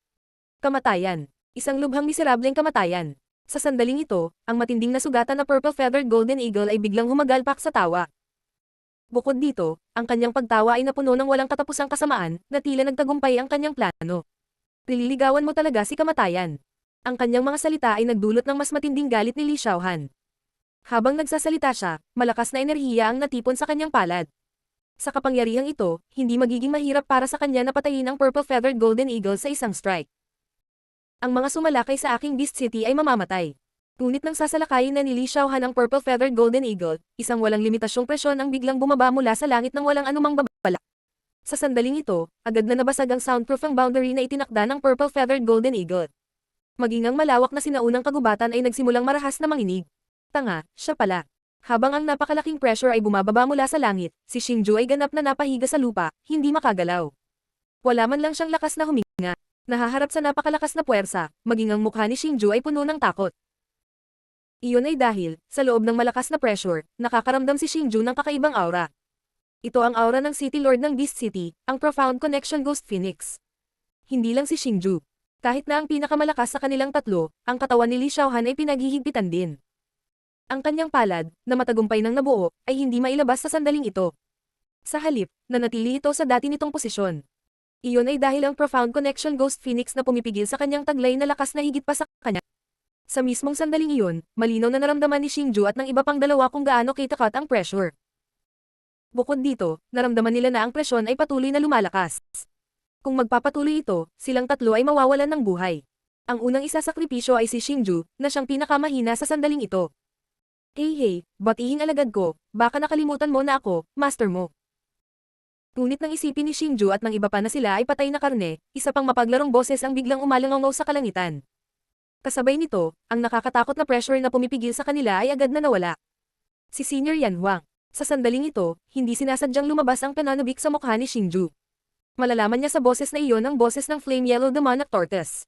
Kamatayan. Isang lubhang miserableng kamatayan. Sa sandaling ito, ang matinding na sugatan na purple-feathered golden eagle ay biglang humagalpak sa tawa. Bukod dito, ang kanyang pagtawa ay napuno ng walang katapusang kasamaan, na tila nagtagumpay ang kanyang plano. Pililigawan mo talaga si kamatayan. Ang kanyang mga salita ay nagdulot ng mas matinding galit ni Li Xiaohan. Habang nagsasalita siya, malakas na enerhiya ang natipon sa kanyang palad. Sa kapangyarihang ito, hindi magiging mahirap para sa kanya na patayin ang purple-feathered golden eagle sa isang strike. Ang mga sumalakay sa aking Beast City ay mamamatay. Ngunit nang sasalakayin na ni Li Xiaohan ang purple-feathered golden eagle, isang walang limitasyong presyon ang biglang bumaba mula sa langit ng walang anumang babala. Sa sandaling ito, agad na nabasag ang soundproof ang boundary na itinakda ng purple-feathered golden eagle. Maging ang malawak na sinaunang kagubatan ay nagsimulang marahas na manginig. Tanga, siya pala. Habang ang napakalaking pressure ay bumababa mula sa langit, si Xingju ay ganap na napahiga sa lupa, hindi makagalaw. Wala man lang siyang lakas na huminga. Nahaharap sa napakalakas na puwersa, maging ang mukha ni Xingju ay puno ng takot. Iyon ay dahil, sa loob ng malakas na pressure, nakakaramdam si Xingju ng kakaibang aura. Ito ang aura ng City Lord ng Beast City, ang Profound Connection Ghost Phoenix. Hindi lang si Xingju. Kahit na ang pinakamalakas sa kanilang tatlo, ang katawan ni Li Xiaohan ay pinaghihigpitan din. Ang kanyang palad, na matagumpay ng nabuo, ay hindi mailabas sa sandaling ito. Sa halip, nanatili ito sa dati nitong posisyon. Iyon ay dahil ang Profound Connection Ghost Phoenix na pumipigil sa kanyang taglay na lakas na higit pa sa kanya. Sa mismong sandaling iyon, malinaw na naramdaman ni Xingju at ng iba pang dalawa kung gaano katapat ang pressure. Bukod dito, naramdaman nila na ang presyon ay patuloy na lumalakas. Kung magpapatuloy ito, silang tatlo ay mawawalan ng buhay. Ang unang isasakripisyo ay si Xingju, na siyang pinakamahina sa sandaling ito. Hey, batihing alagad ko, baka nakalimutan mo na ako, master mo. Ngunit nang isipin ni Xingju at ng iba pa na sila ay patay na karne, isa pang mapaglarong boses ang biglang umalangaw sa kalangitan. Kasabay nito, ang nakakatakot na pressure na pumipigil sa kanila ay agad na nawala. Si Senior Yan Huang. Sa sandaling ito, hindi sinasadyang lumabas ang pananabik sa mukha ni Xingju. Malalaman niya sa boses na iyon ang boses ng Flame Yellow Demonic Tortoise.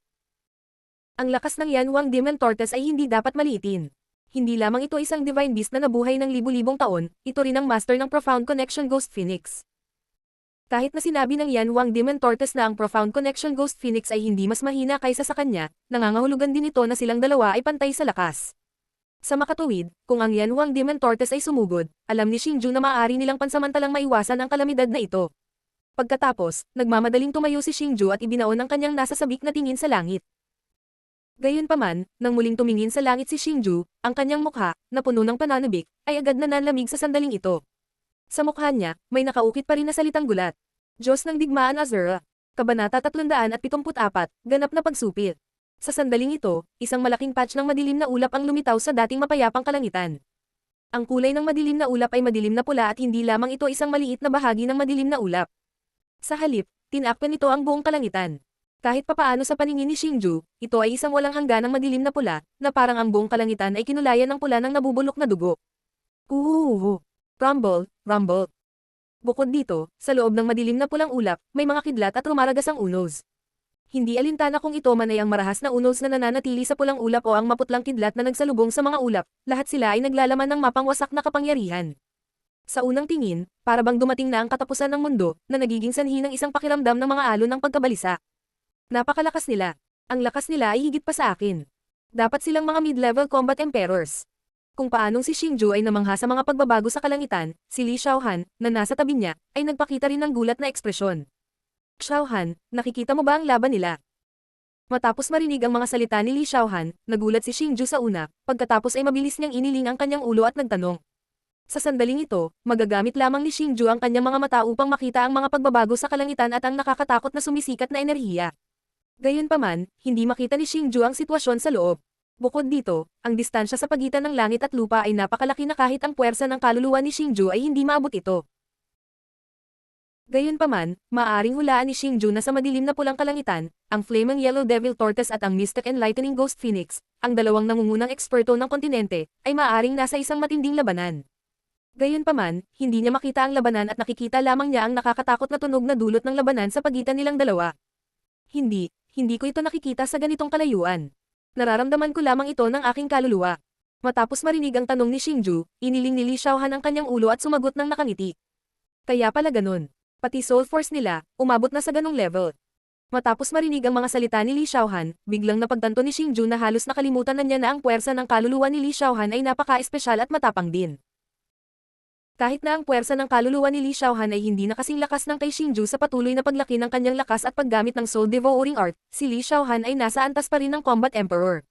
Ang lakas ng Yan Huang Demon Tortoise ay hindi dapat maliitin. Hindi lamang ito isang divine beast na nabuhay ng libu-libong taon, ito rin ang master ng Profound Connection Ghost Phoenix. Kahit na sinabi ng Yan Huang Demon Tortoise na ang Profound Connection Ghost Phoenix ay hindi mas mahina kaysa sa kanya, nangangahulugan din ito na silang dalawa ay pantay sa lakas. Sa makatuwid, kung ang Yan Huang Demon Tortoise ay sumugod, alam ni Xingju na maaari nilang pansamantalang maiwasan ang kalamidad na ito. Pagkatapos, nagmamadaling tumayo si Xingju at ibinaon ang kanyang nasa sabik na tingin sa langit. Gayunpaman, nang muling tumingin sa langit si Xingju, ang kanyang mukha, na puno ng pananabik, ay agad na nanlamig sa sandaling ito. Sa mukha niya, may nakaukit pa rin na salitang gulat. Diyos ng Digmaan Azura. Kabanata 374, ganap na pagsupil. Sa sandaling ito, isang malaking patch ng madilim na ulap ang lumitaw sa dating mapayapang kalangitan. Ang kulay ng madilim na ulap ay madilim na pula at hindi lamang ito isang maliit na bahagi ng madilim na ulap. Sa halip, tinakpan nito ang buong kalangitan. Kahit papaano sa paningin ni Xingju, ito ay isang walang hangganang madilim na pula, na parang ang buong kalangitan ay kinulayan ng pula ng nabubulok na dugo. Uhuhu. Rumble, rumble. Bukod dito, sa loob ng madilim na pulang ulap, may mga kidlat at rumaragas ang unos. Hindi alintana kung ito man ay ang marahas na unos na nananatili sa pulang ulap o ang maputlang kidlat na nagsalubong sa mga ulap, lahat sila ay naglalaman ng mapangwasak na kapangyarihan. Sa unang tingin, para bang dumating na ang katapusan ng mundo, na nagiging sanhi ng isang pakiramdam ng mga alon ng pagkabalisa. Napakalakas nila. Ang lakas nila ay higit pa sa akin. Dapat silang mga mid-level combat emperors. Kung paanong si Xingju ay namangha sa mga pagbabago sa kalangitan, si Li Xiaohan, na nasa tabi niya, ay nagpakita rin ng gulat na ekspresyon. Xiaohan, nakikita mo ba ang laban nila? Matapos marinig ang mga salita ni Li Xiaohan, nagulat si Xingju sa una, pagkatapos ay mabilis niyang iniling ang kanyang ulo at nagtanong. Sa sandaling ito, magagamit lamang ni Xingju ang kanyang mga mata upang makita ang mga pagbabago sa kalangitan at ang nakakatakot na sumisikat na enerhiya. Gayunpaman, hindi makita ni Xingju ang sitwasyon sa loob. Bukod dito, ang distansya sa pagitan ng langit at lupa ay napakalaki na kahit ang puwersa ng kaluluwa ni Xingju ay hindi maabot ito. Gayunpaman, maaaring hulaan ni Xingju na sa madilim na pulang kalangitan, ang Flaming Yellow Devil Tortoise at ang Mystic Enlightening Ghost Phoenix, ang dalawang nangungunang eksperto ng kontinente, ay maaaring nasa isang matinding labanan. Gayunpaman, hindi niya makita ang labanan at nakikita lamang niya ang nakakatakot na tunog na dulot ng labanan sa pagitan nilang dalawa. Hindi ko ito nakikita sa ganitong kalayuan. Nararamdaman ko lamang ito ng aking kaluluwa. Matapos marinig ang tanong ni Xingju, iniling ni Li Xiaohan ang kanyang ulo at sumagot ng nakangiti. Kaya pala ganun. Pati soul force nila, umabot na sa ganong level. Matapos marinig ang mga salita ni Li Xiaohan, biglang napagtanto ni Xingju na halos nakalimutan na niya na ang puwersa ng kaluluwa ni Li Xiaohan ay napaka-espesyal at matapang din. Kahit na ang puwersa ng kaluluwa ni Li Xiaohan ay hindi na kasing lakas ng kay Xingju sa patuloy na paglaki ng kanyang lakas at paggamit ng Soul Devouring Art, si Li Xiaohan ay nasa antas pa rin ng Combat Emperor.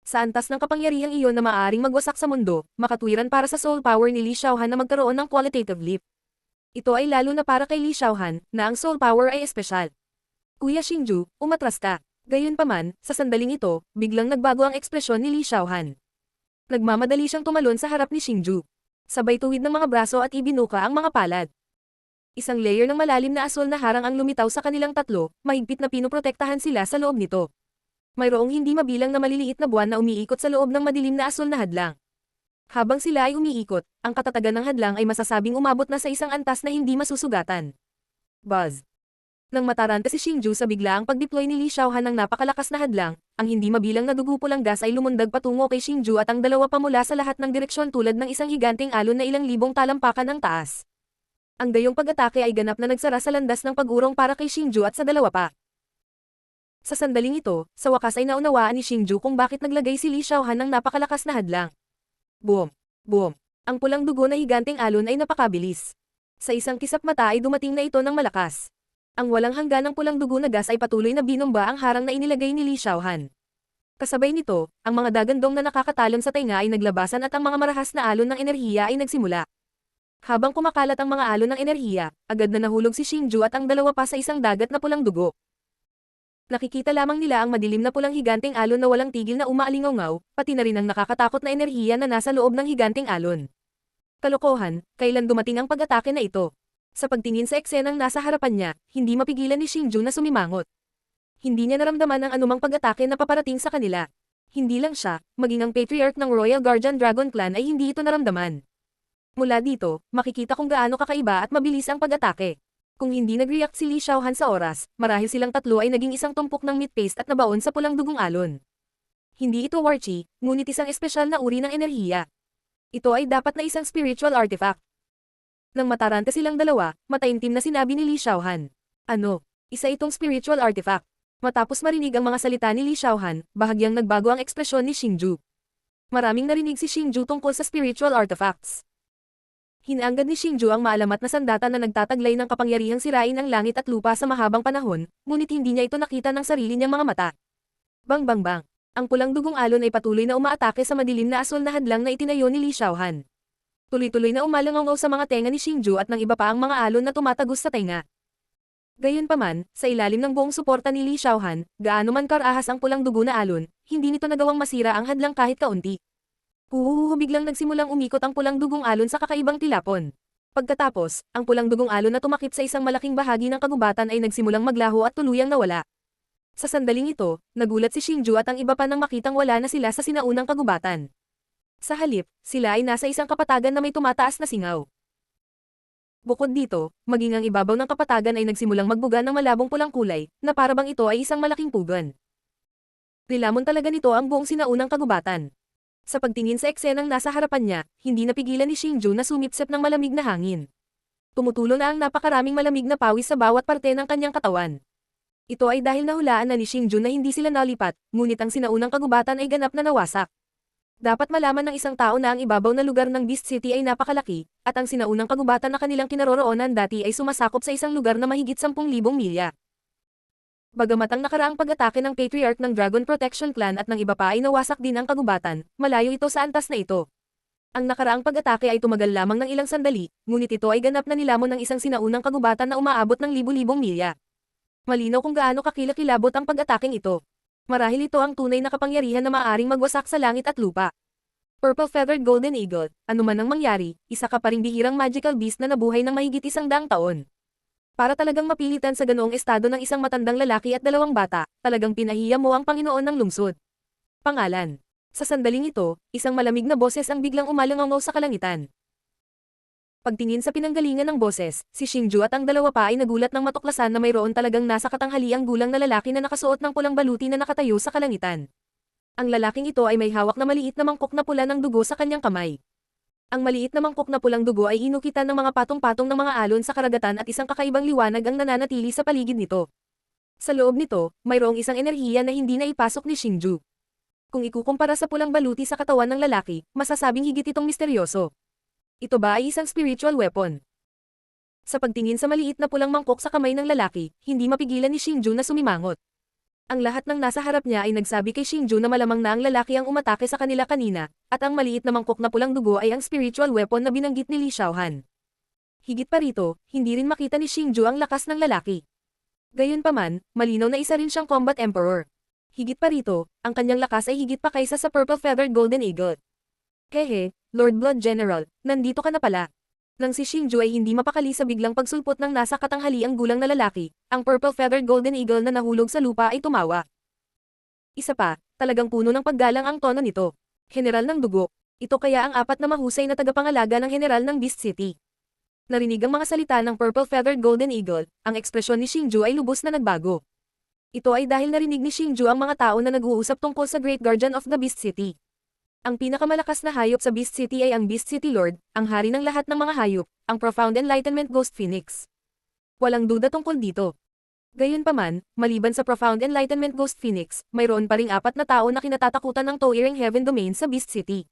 Sa antas ng kapangyarihang iyon na maaaring magwasak sa mundo, makatwiran para sa soul power ni Li Xiaohan na magkaroon ng qualitative leap. Ito ay lalo na para kay Li Xiaohan, na ang soul power ay espesyal. Kuya Xingju, umatras ka. Gayunpaman, sa sandaling ito, biglang nagbago ang ekspresyon ni Li Xiaohan. Nagmamadali siyang tumalon sa harap ni Xingju. Sabay tuwid ng mga braso at ibinuka ang mga palad. Isang layer ng malalim na asul na harang ang lumitaw sa kanilang tatlo, mahigpit na pinoprotektahan sila sa loob nito. Mayroong hindi mabilang na maliliit na buwan na umiikot sa loob ng madilim na asul na hadlang. Habang sila ay umiikot, ang katatagan ng hadlang ay masasabing umabot na sa isang antas na hindi masusugatan. Buzz. Nang mataranta si Xingju sa biglaang pag-deploy ni Li Xiaohan ng napakalakas na hadlang, ang hindi mabilang na dugupulang gas ay lumundag patungo kay Xingju at ang dalawa pa mula sa lahat ng direksyon tulad ng isang higanting alon na ilang libong talampakan ng taas. Ang gayong pag-atake ay ganap na nagsara sa landas ng pag-urong para kay Xingju at sa dalawa pa. Sa sandaling ito, sa wakas ay naunawaan ni Xingju kung bakit naglagay si Li Xiaohan ng napakalakas na hadlang. Boom! Boom! Ang pulang dugo na higanting alon ay napakabilis. Sa isang kisap mata ay dumating na ito ng malakas. Ang walang hangganang pulang dugo na gas ay patuloy na binomba ang harang na inilagay ni Li Xiaohan. Kasabay nito, ang mga dagandong na nakakatalon sa tainga ay naglabasan at ang mga marahas na alon ng enerhiya ay nagsimula. Habang kumakalat ang mga alon ng enerhiya, agad na nahulog si Xingju at ang dalawa pa sa isang dagat na pulang dugo. Nakikita lamang nila ang madilim na pulang higanting alon na walang tigil na umaalingaw-ngaw, pati na rin ang nakakatakot na enerhiya na nasa loob ng higanting alon. Kalokohan, kailan dumating ang pag-atake na ito? Sa pagtingin sa eksenang nasa harapan niya, hindi mapigilan ni Xingju na sumimangot. Hindi niya naramdaman ang anumang pag-atake na paparating sa kanila. Hindi lang siya, maging ang patriarch ng Royal Guardian Dragon Clan ay hindi ito naramdaman. Mula dito, makikita kung gaano kakaiba at mabilis ang pag-atake. Kung hindi nag-react si Li Xiaohan sa oras, marahil silang tatlo ay naging isang tumpok ng meat paste at nabaon sa pulang dugong alon. Hindi ito war chi, ngunit isang espesyal na uri ng enerhiya. Ito ay dapat na isang spiritual artifact. Nang mataranta silang dalawa, mataimtim na sinabi ni Li Xiaohan. Ano? Isa itong spiritual artifact. Matapos marinig ang mga salita ni Li Xiaohan, bahagyang nagbago ang ekspresyon ni Xingju. Maraming narinig si Xingju tungkol sa spiritual artifacts. Hinaanggad ni Xingju ang maalamat na sandata na nagtataglay ng kapangyarihang sirain ang langit at lupa sa mahabang panahon, ngunit hindi niya ito nakita ng sarili niyang mga mata. Bang bang bang. Ang pulang dugong alon ay patuloy na umaatake sa madilim na asol na hadlang na itinayo ni Li Xiaohan. Tuloy-tuloy na umalangaw sa mga tenga ni Xingju at ng iba pa ang mga alon na tumatagos sa tenga. Gayunpaman, sa ilalim ng buong suporta ni Li Xiaohan, gaano man karahas ang pulang dugo na alon, hindi nito nagawang masira ang hadlang kahit kaunti. Biglang nagsimulang umikot ang pulang dugong alon sa kakaibang tilapon. Pagkatapos, ang pulang dugong alon na tumakip sa isang malaking bahagi ng kagubatan ay nagsimulang maglaho at tuluyang nawala. Sa sandaling ito, nagulat si Xingju at ang iba pa nang makitang wala na sila sa sinaunang kagubatan. Sa halip, sila ay nasa isang kapatagan na may tumataas na singaw. Bukod dito, maging ang ibabaw ng kapatagan ay nagsimulang magbuga ng malabong pulang kulay, na parabang ito ay isang malaking pugan. Nilamon talaga nito ang buong sinaunang kagubatan. Sa pagtingin sa eksenang nasa harapan niya, hindi napigilan ni Xingju na sumipsep ng malamig na hangin. Tumutulo na ang napakaraming malamig na pawis sa bawat parte ng kanyang katawan. Ito ay dahil nahulaan na ni Xingju na hindi sila nalipat, ngunit ang sinaunang kagubatan ay ganap na nawasak. Dapat malaman ng isang tao na ang ibabaw na lugar ng Beast City ay napakalaki, at ang sinaunang kagubatan na kanilang kinaroroonan dati ay sumasakop sa isang lugar na mahigit 10,000 milya. Bagamat ang nakaraang pag-atake ng Patriarch ng Dragon Protection Clan at ng iba pa ay nawasak din ang kagubatan, malayo ito sa antas na ito. Ang nakaraang pag-atake ay tumagal lamang ng ilang sandali, ngunit ito ay ganap na nilamon ng isang sinaunang kagubatan na umaabot ng libu-libong milya. Malinaw kung gaano kakilakilabot ang pag-ataking ito. Marahil ito ang tunay na kapangyarihan na maaaring magwasak sa langit at lupa. Purple Feathered Golden Eagle, anuman ang mangyari, isa ka pa ring bihirang magical beast na nabuhay ng mahigit 100 taon. Para talagang mapilitan sa ganoong estado ng isang matandang lalaki at 2 bata, talagang pinahiya mo ang Panginoon ng lungsod. Pangalan. Sa sandaling ito, isang malamig na boses ang biglang umalangaw sa kalangitan. Pagtingin sa pinanggalingan ng boses, si Xingju at ang 2 pa ay nagulat ng matuklasan na mayroon talagang nasa katanghaliang gulang na lalaki na nakasuot ng pulang baluti na nakatayo sa kalangitan. Ang lalaking ito ay may hawak na maliit na mangkok na pula ng dugo sa kanyang kamay. Ang maliit na mangkok na pulang dugo ay inukitan ng mga patong-patong ng mga alon sa karagatan at isang kakaibang liwanag ang nananatili sa paligid nito. Sa loob nito, mayroong isang enerhiya na hindi na ipasok ni Xingju. Kung ikukumpara sa pulang baluti sa katawan ng lalaki, masasabing higit itong misteryoso. Ito ba ay isang spiritual weapon? Sa pagtingin sa maliit na pulang mangkok sa kamay ng lalaki, hindi mapigilan ni Xingju na sumimangot. Ang lahat ng nasa harap niya ay nagsabi kay Xingju na malamang na ang lalaki ang umatake sa kanila kanina, at ang maliit na mangkok na pulang dugo ay ang spiritual weapon na binanggit ni Li Xiaohan. Higit pa rito, hindi rin makita ni Xingju ang lakas ng lalaki. Gayunpaman, malinaw na isa rin siyang Combat Emperor. Higit pa rito, ang kanyang lakas ay higit pa kaysa sa Purple Feathered Golden Eagle. Hehe, Lord Blood General, nandito ka na pala. Nang si Xingju ay hindi mapakali sa biglang pagsulpot ng nasa katanghaliang gulang na lalaki, ang Purple Feathered Golden Eagle na nahulog sa lupa ay tumawa. Isa pa, talagang puno ng paggalang ang tono nito. General ng dugo, ito kaya ang 4 na mahusay na tagapangalaga ng General ng Beast City. Narinig ang mga salita ng Purple Feathered Golden Eagle, ang ekspresyon ni Xingju ay lubos na nagbago. Ito ay dahil narinig ni Xingju ang mga tao na nag-uusap tungkol sa Great Guardian of the Beast City. Ang pinakamalakas na hayop sa Beast City ay ang Beast City Lord, ang hari ng lahat ng mga hayop, ang Profound Enlightenment Ghost Phoenix. Walang duda tungkol dito. Gayunpaman, maliban sa Profound Enlightenment Ghost Phoenix, mayroon pa ring 4 na tao na kinatatakutan ng Towering Heaven Domain sa Beast City.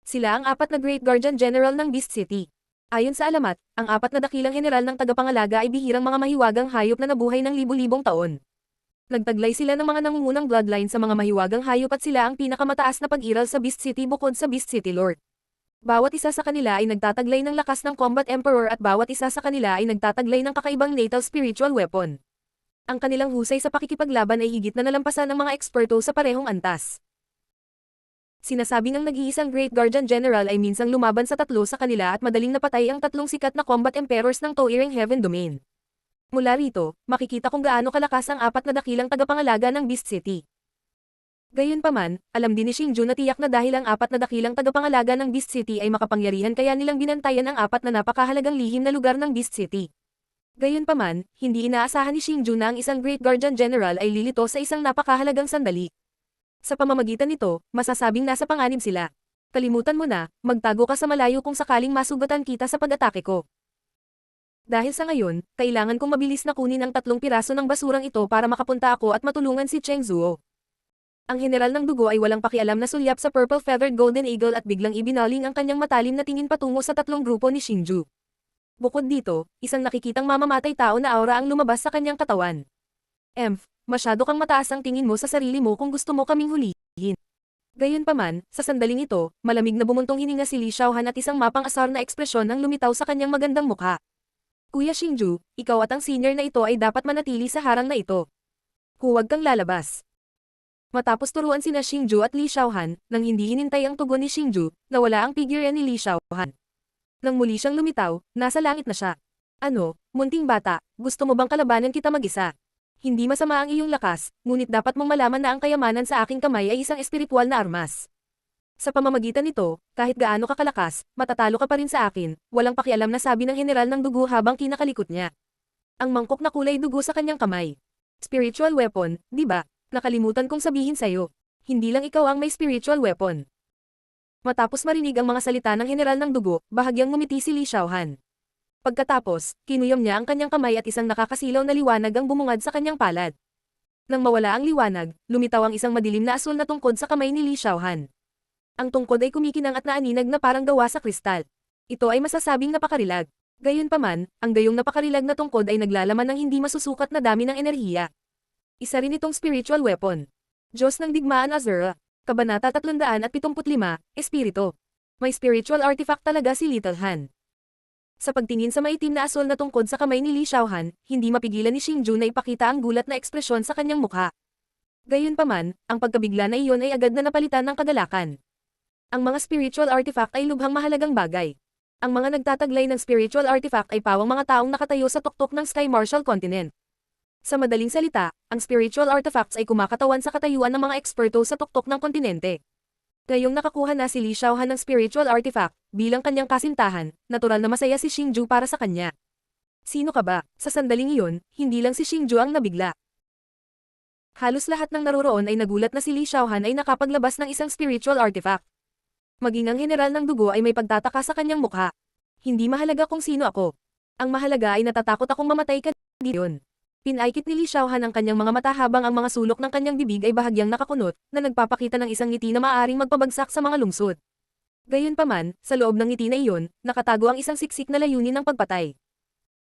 Sila ang 4 na Great Guardian General ng Beast City. Ayon sa alamat, ang 4 na dakilang general ng tagapangalaga ay bihirang mga mahiwagang hayop na nabuhay ng libu-libong taon. Nagtaglay sila ng mga nangungunang bloodline sa mga mahiwagang hayop at sila ang pinakamataas na pag-iral sa Beast City bukod sa Beast City Lord. Bawat isa sa kanila ay nagtataglay ng lakas ng Combat Emperor at bawat isa sa kanila ay nagtataglay ng kakaibang natal spiritual weapon. Ang kanilang husay sa pakikipaglaban ay higit na nalampasan ng mga eksperto sa parehong antas. Sinasabi ng nag-iisang Great Guardian General ay minsang lumaban sa 3 sa kanila at madaling napatay ang 3 sikat na Combat Emperors ng Towering Heaven Domain. Mula rito, makikita kung gaano kalakas ang 4 na dakilang tagapangalaga ng Beast City. Gayunpaman, alam din ni Xingju na tiyak na dahil ang 4 na dakilang tagapangalaga ng Beast City ay makapangyarihan kaya nilang binantayan ang 4 na napakahalagang lihim na lugar ng Beast City. Gayunpaman, hindi inaasahan ni Xingju na ang isang Great Guardian General ay lilito sa isang napakahalagang sandali. Sa pamamagitan nito, masasabing nasa panganib sila. Kalimutan mo na, magtago ka sa malayo kung sakaling masugatan kita sa pag-atake ko. Dahil sa ngayon, kailangan kong mabilis na kunin ang 3 piraso ng basurang ito para makapunta ako at matulungan si Cheng Zuo. Ang general ng dugo ay walang pakialam na sulyap sa Purple Feathered Golden Eagle at biglang ibinaling ang kanyang matalim na tingin patungo sa 3 grupo ni Xingju. Bukod dito, isang nakikitang mamamatay tao na aura ang lumabas sa kanyang katawan. masyado kang mataas ang tingin mo sa sarili mo kung gusto mo kaming hulihin. Gayunpaman, sa sandaling ito, malamig na bumuntong hininga si Li Xiaohan at isang mapang-asar na ekspresyon ang lumitaw sa kanyang magandang mukha. Kuya Xingju, ikaw at ang senior na ito ay dapat manatili sa harang na ito. Huwag kang lalabas. Matapos turuan sina Xingju at Li Xiaohan, nang hindi hinintay ang tugon ni Xingju, nawala ang figure ni Li Xiaohan. Nang muli siyang lumitaw, nasa langit na siya. Ano, munting bata, gusto mo bang kalabanan kita mag-isa? Hindi masama ang iyong lakas, ngunit dapat mong malaman na ang kayamanan sa aking kamay ay isang espiritual na armas. Sa pamamagitan nito, kahit gaano ka kalakas, matatalo ka pa rin sa akin, walang pakialam na sabi ng general ng dugo habang kinakalikot niya. Ang mangkok na kulay dugo sa kanyang kamay. Spiritual weapon, di ba? Nakalimutan kong sabihin sa'yo. Hindi lang ikaw ang may spiritual weapon. Matapos marinig ang mga salita ng general ng dugo, bahagyang ngumiti si Li Xiaohan. Pagkatapos, kinuyom niya ang kanyang kamay at isang nakakasilaw na liwanag ang bumungad sa kanyang palad. Nang mawala ang liwanag, lumitaw ang isang madilim na asul na tungkod sa kamay ni Li Xiaohan. Ang tungkod ay kumikinang at naaninag na parang gawa sa kristal. Ito ay masasabing napakarilag. Gayunpaman, ang gayong napakarilag na tungkod ay naglalaman ng hindi masusukat na dami ng enerhiya. Isa rin itong spiritual weapon. Diyos ng Digmaan Azura. Kabanata 375, Espiritu. May spiritual artifact talaga si Little Han. Sa pagtingin sa maitim na asul na tungkod sa kamay ni Li Xiaohan, hindi mapigilan ni Xingju na ipakita ang gulat na ekspresyon sa kanyang mukha. Gayunpaman, ang pagkabigla na iyon ay agad na napalitan ng kagalakan. Ang mga spiritual artifact ay lubhang mahalagang bagay. Ang mga nagtataglay ng spiritual artifact ay pawang mga taong nakatayo sa tuktok ng Sky Martial Continent. Sa madaling salita, ang spiritual artifacts ay kumakatawan sa katayuan ng mga eksperto sa tuktok ng kontinente. Ngayong nakakuha na si Li Xiaohan ng spiritual artifact, bilang kanyang kasintahan, natural na masaya si Xingju para sa kanya. Sino ka ba? Sa sandaling iyon, hindi lang si Xingju ang nabigla. Halos lahat ng naroroon ay nagulat na si Li Xiaohan ay nakapaglabas ng isang spiritual artifact. Maging ang general ng dugo ay may pagtataka sa kanyang mukha. Hindi mahalaga kung sino ako. Ang mahalaga ay natatakot akong mamatay ka ngayon. Pinaikit ni Li Xiaohan ang kanyang mga mata habang ang mga sulok ng kanyang bibig ay bahagyang nakakunot, na nagpapakita ng isang ngiti na maaaring magpabagsak sa mga lungsod. Gayunpaman, sa loob ng ngiti na iyon, nakatago ang isang siksik na layunin ng pagpatay.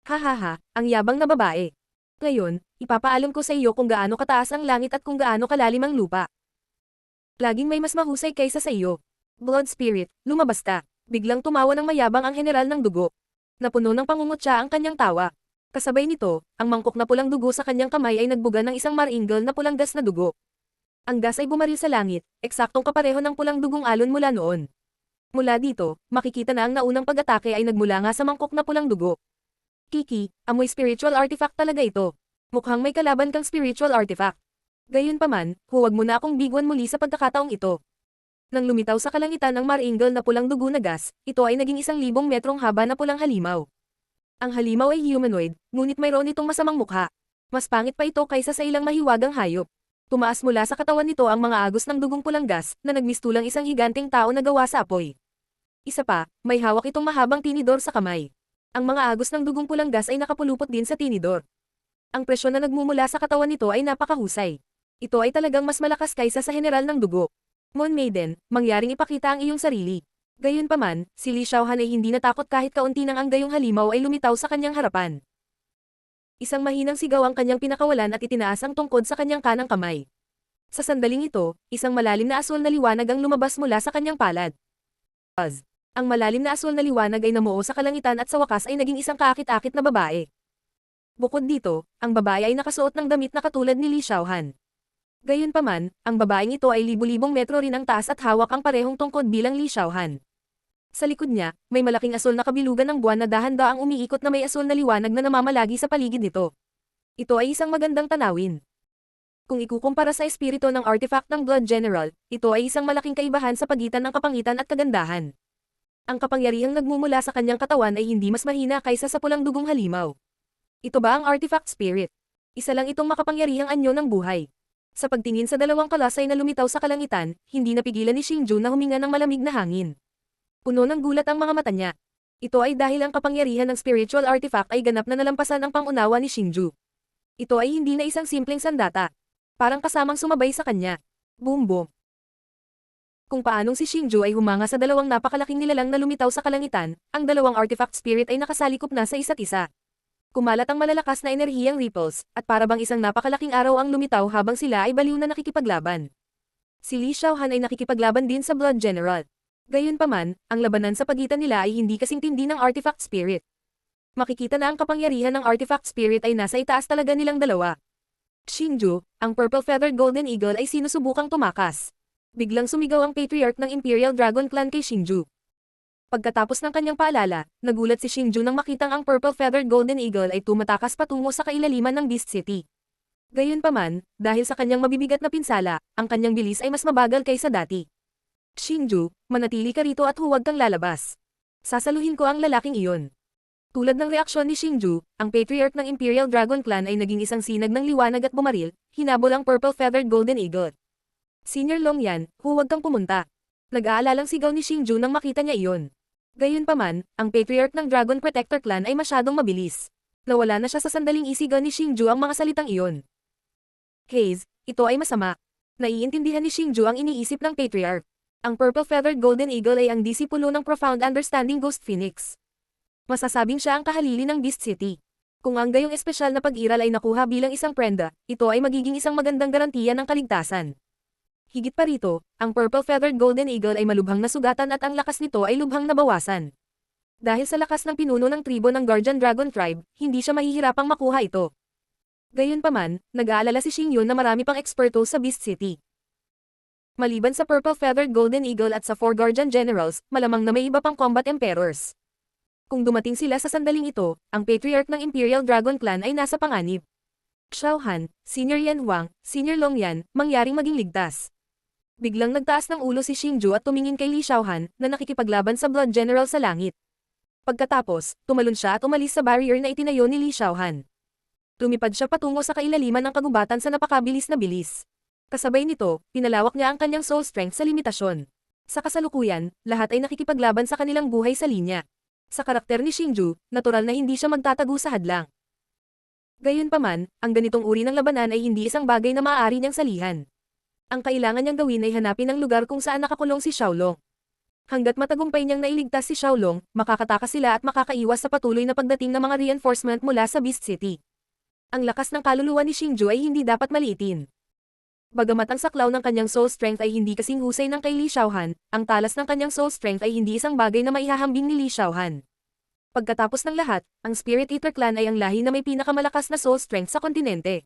Hahaha, ang yabang na babae. Ngayon, ipapaalam ko sa iyo kung gaano kataas ang langit at kung gaano kalalim ang lupa. Laging may mas mahusay kaysa sa iyo. Blood Spirit, lumabas ka. Biglang tumawa ng mayabang ang general ng dugo. Napuno ng pangungutya ang kanyang tawa. Kasabay nito, ang mangkok na pulang dugo sa kanyang kamay ay nagbuga ng isang maringal na pulang gas na dugo. Ang gas ay bumaril sa langit, eksaktong kapareho ng pulang dugong alon mula noon. Mula dito, makikita na ang naunang pag-atake ay nagmula nga sa mangkok na pulang dugo. Kiki, amoy spiritual artifact talaga ito. Mukhang may kalaban kang spiritual artifact. Gayunpaman, huwag mo na akong bigwan muli sa pagkakataong ito. Nang lumitaw sa kalangitan ng maringal na pulang dugo na gas, ito ay naging 1,000 metrong haba na pulang halimaw. Ang halimaw ay humanoid, ngunit mayroon itong masamang mukha. Mas pangit pa ito kaysa sa ilang mahiwagang hayop. Tumaas mula sa katawan nito ang mga agos ng dugong pulang gas, na nagmistulang isang higanteng tao na gawa sa apoy. Isa pa, may hawak itong mahabang tinidor sa kamay. Ang mga agos ng dugong pulang gas ay nakapulupot din sa tinidor. Ang presyon na nagmumula sa katawan nito ay napakahusay. Ito ay talagang mas malakas kaysa sa general ng dugo. Moon Maiden, mangyaring ipakita ang iyong sarili. Gayunpaman, si Li Xiaohan ay hindi natakot kahit kaunti nang ang gayong halimaw ay lumitaw sa kanyang harapan. Isang mahinang sigaw ang kanyang pinakawalan at itinaas ang tungkod sa kanyang kanang kamay. Sa sandaling ito, isang malalim na asul na liwanag ang lumabas mula sa kanyang palad. Buzz. Ang malalim na asul na liwanag ay namuo sa kalangitan at sa wakas ay naging isang kaakit-akit na babae. Bukod dito, ang babae ay nakasuot ng damit na katulad ni Li Xiaohan. Gayunpaman, ang babaeng ito ay libu-libong metro rin ang taas at hawak ang parehong tungkod bilang Li Xiaohan. Sa likod niya, may malaking asul na kabilugan ng buwan na dahan-daang umiikot na may asul na liwanag na namamalagi sa paligid nito. Ito ay isang magandang tanawin. Kung ikukumpara sa espiritu ng artifact ng Blood General, ito ay isang malaking kaibahan sa pagitan ng kapangitan at kagandahan. Ang kapangyarihang nagmumula sa kanyang katawan ay hindi mas mahina kaysa sa pulang dugong halimaw. Ito ba ang artifact spirit? Isa lang itong makapangyarihang anyo ng buhay. Sa pagtingin sa dalawang kalasay na lumitaw sa kalangitan, hindi napigilan ni Xingju na huminga ng malamig na hangin. Puno ng gulat ang mga mata niya. Ito ay dahil ang kapangyarihan ng spiritual artifact ay ganap na nalampasan ang pangunawa ni Xingju. Ito ay hindi na isang simpleng sandata. Parang kasamang sumabay sa kanya. Boom boom. Kung paanong si Xingju ay humanga sa dalawang napakalaking nilalang na lumitaw sa kalangitan, ang dalawang artifact spirit ay nakasalikop na sa isa't isa. Kumalat ang malalakas na enerhiyang ripples, at para bang isang napakalaking araw ang lumitaw habang sila ay baliw na nakikipaglaban. Si Li Xiaohan ay nakikipaglaban din sa Blood General. Gayunpaman, ang labanan sa pagitan nila ay hindi kasing tindi ng Artifact Spirit. Makikita na ang kapangyarihan ng Artifact Spirit ay nasa itaas talaga nilang dalawa. Xingju, ang Purple-Feathered Golden Eagle ay sinusubukang tumakas. Biglang sumigaw ang Patriarch ng Imperial Dragon Clan kay Xingju. Pagkatapos ng kanyang paalala, nagulat si Xingju nang makitang ang Purple-Feathered Golden Eagle ay tumatakas patungo sa kailaliman ng Beast City. Gayunpaman, dahil sa kanyang mabibigat na pinsala, ang kanyang bilis ay mas mabagal kaysa dati. Xingju, manatili ka rito at huwag kang lalabas. Sasaluhin ko ang lalaking iyon. Tulad ng reaksyon ni Xingju, ang Patriarch ng Imperial Dragon Clan ay naging isang sinag ng liwanag at bumaril, hinabol ang Purple-Feathered Golden Eagle. Senior Longyan, huwag kang pumunta. Nag-aalalang sigaw ni Xingju nang makita niya iyon. Gayunpaman, ang Patriarch ng Dragon Protector Clan ay masyadong mabilis. Nawala na siya sa sandaling isigaw ni Xingju ang mga salitang iyon. Haze, ito ay masama. Naiintindihan ni Xingju ang iniisip ng Patriarch. Ang Purple-Feathered Golden Eagle ay ang disipulo ng Profound Understanding Ghost Phoenix. Masasabing siya ang kahalili ng Beast City. Kung ang gayong espesyal na pag-iral ay nakuha bilang isang prenda, ito ay magiging isang magandang garantiya ng kaligtasan. Higit pa rito, ang Purple-Feathered Golden Eagle ay malubhang nasugatan at ang lakas nito ay lubhang nabawasan. Dahil sa lakas ng pinuno ng tribo ng Guardian Dragon Tribe, hindi siya mahihirapang makuha ito. Gayunpaman, nag-aalala si Xing Yun na marami pang eksperto sa Beast City. Maliban sa Purple-Feathered Golden Eagle at sa 4 Guardian Generals, malamang na may iba pang Combat Emperors. Kung dumating sila sa sandaling ito, ang Patriarch ng Imperial Dragon Clan ay nasa panganib. Xiaohan, Senior Yan Huang, Senior Long Yan, mangyaring maging ligtas. Biglang nagtaas ng ulo si Xingju at tumingin kay Li Xiaohan na nakikipaglaban sa Blood General sa langit. Pagkatapos, tumalon siya at umalis sa barrier na itinayo ni Li Xiaohan. Lumipad siya patungo sa kailaliman ng kagubatan sa napakabilis na bilis. Kasabay nito, pinalawak niya ang kanyang soul strength sa limitasyon. Sa kasalukuyan, lahat ay nakikipaglaban sa kanilang buhay sa linya. Sa karakter ni Xingju, natural na hindi siya magtatago sa hadlang. Gayunpaman, ang ganitong uri ng labanan ay hindi isang bagay na maaari niyang salihan. Ang kailangan niyang gawin ay hanapin ang lugar kung saan nakakulong si Xiaolong. Hanggat matagumpay niyang nailigtas si Xiaolong, makakatakas sila at makakaiwas sa patuloy na pagdating ng mga reinforcement mula sa Beast City. Ang lakas ng kaluluwa ni Xingju ay hindi dapat maliitin. Bagamat ang saklaw ng kanyang soul strength ay hindi kasing husay ng kay Li Xiaohan, ang talas ng kanyang soul strength ay hindi isang bagay na maihahambing ni Li Xiaohan. Pagkatapos ng lahat, ang Spirit Eater Clan ay ang lahi na may pinakamalakas na soul strength sa kontinente.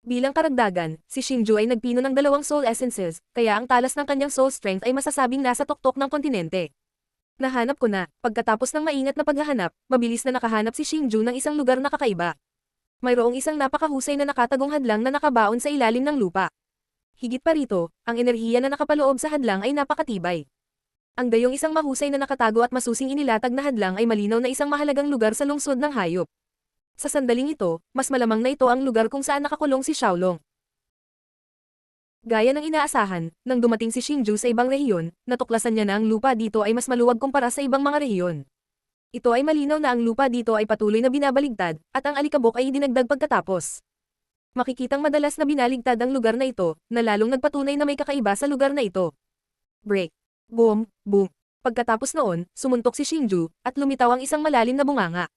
Bilang karagdagan, si Xingju ay nagpino ng 2 soul essences, kaya ang talas ng kanyang soul strength ay masasabing nasa tuktok ng kontinente. Nahanap ko na, pagkatapos ng maingat na paghahanap, mabilis na nakahanap si Xingju ng isang lugar na kakaiba. Mayroong isang napakahusay na nakatagong hadlang na nakabaon sa ilalim ng lupa. Higit pa rito, ang enerhiya na nakapaloob sa hadlang ay napakatibay. Ang gayong isang mahusay na nakatago at masusing inilatag na hadlang ay malinaw na isang mahalagang lugar sa lungsod ng hayop. Sa sandaling ito, mas malamang na ito ang lugar kung saan nakakulong si Xiaolong. Gaya ng inaasahan, nang dumating si Xingju sa ibang rehiyon, natuklasan niya na ang lupa dito ay mas maluwag kumpara sa ibang mga rehiyon. Ito ay malinaw na ang lupa dito ay patuloy na binabaligtad, at ang alikabok ay dinagdag pagkatapos. Makikitang madalas na binaligtad ang lugar na ito, na lalong nagpatunay na may kakaiba sa lugar na ito. Break. Boom, boom. Pagkatapos noon, sumuntok si Xingju, at lumitaw ang isang malalim na bunganga.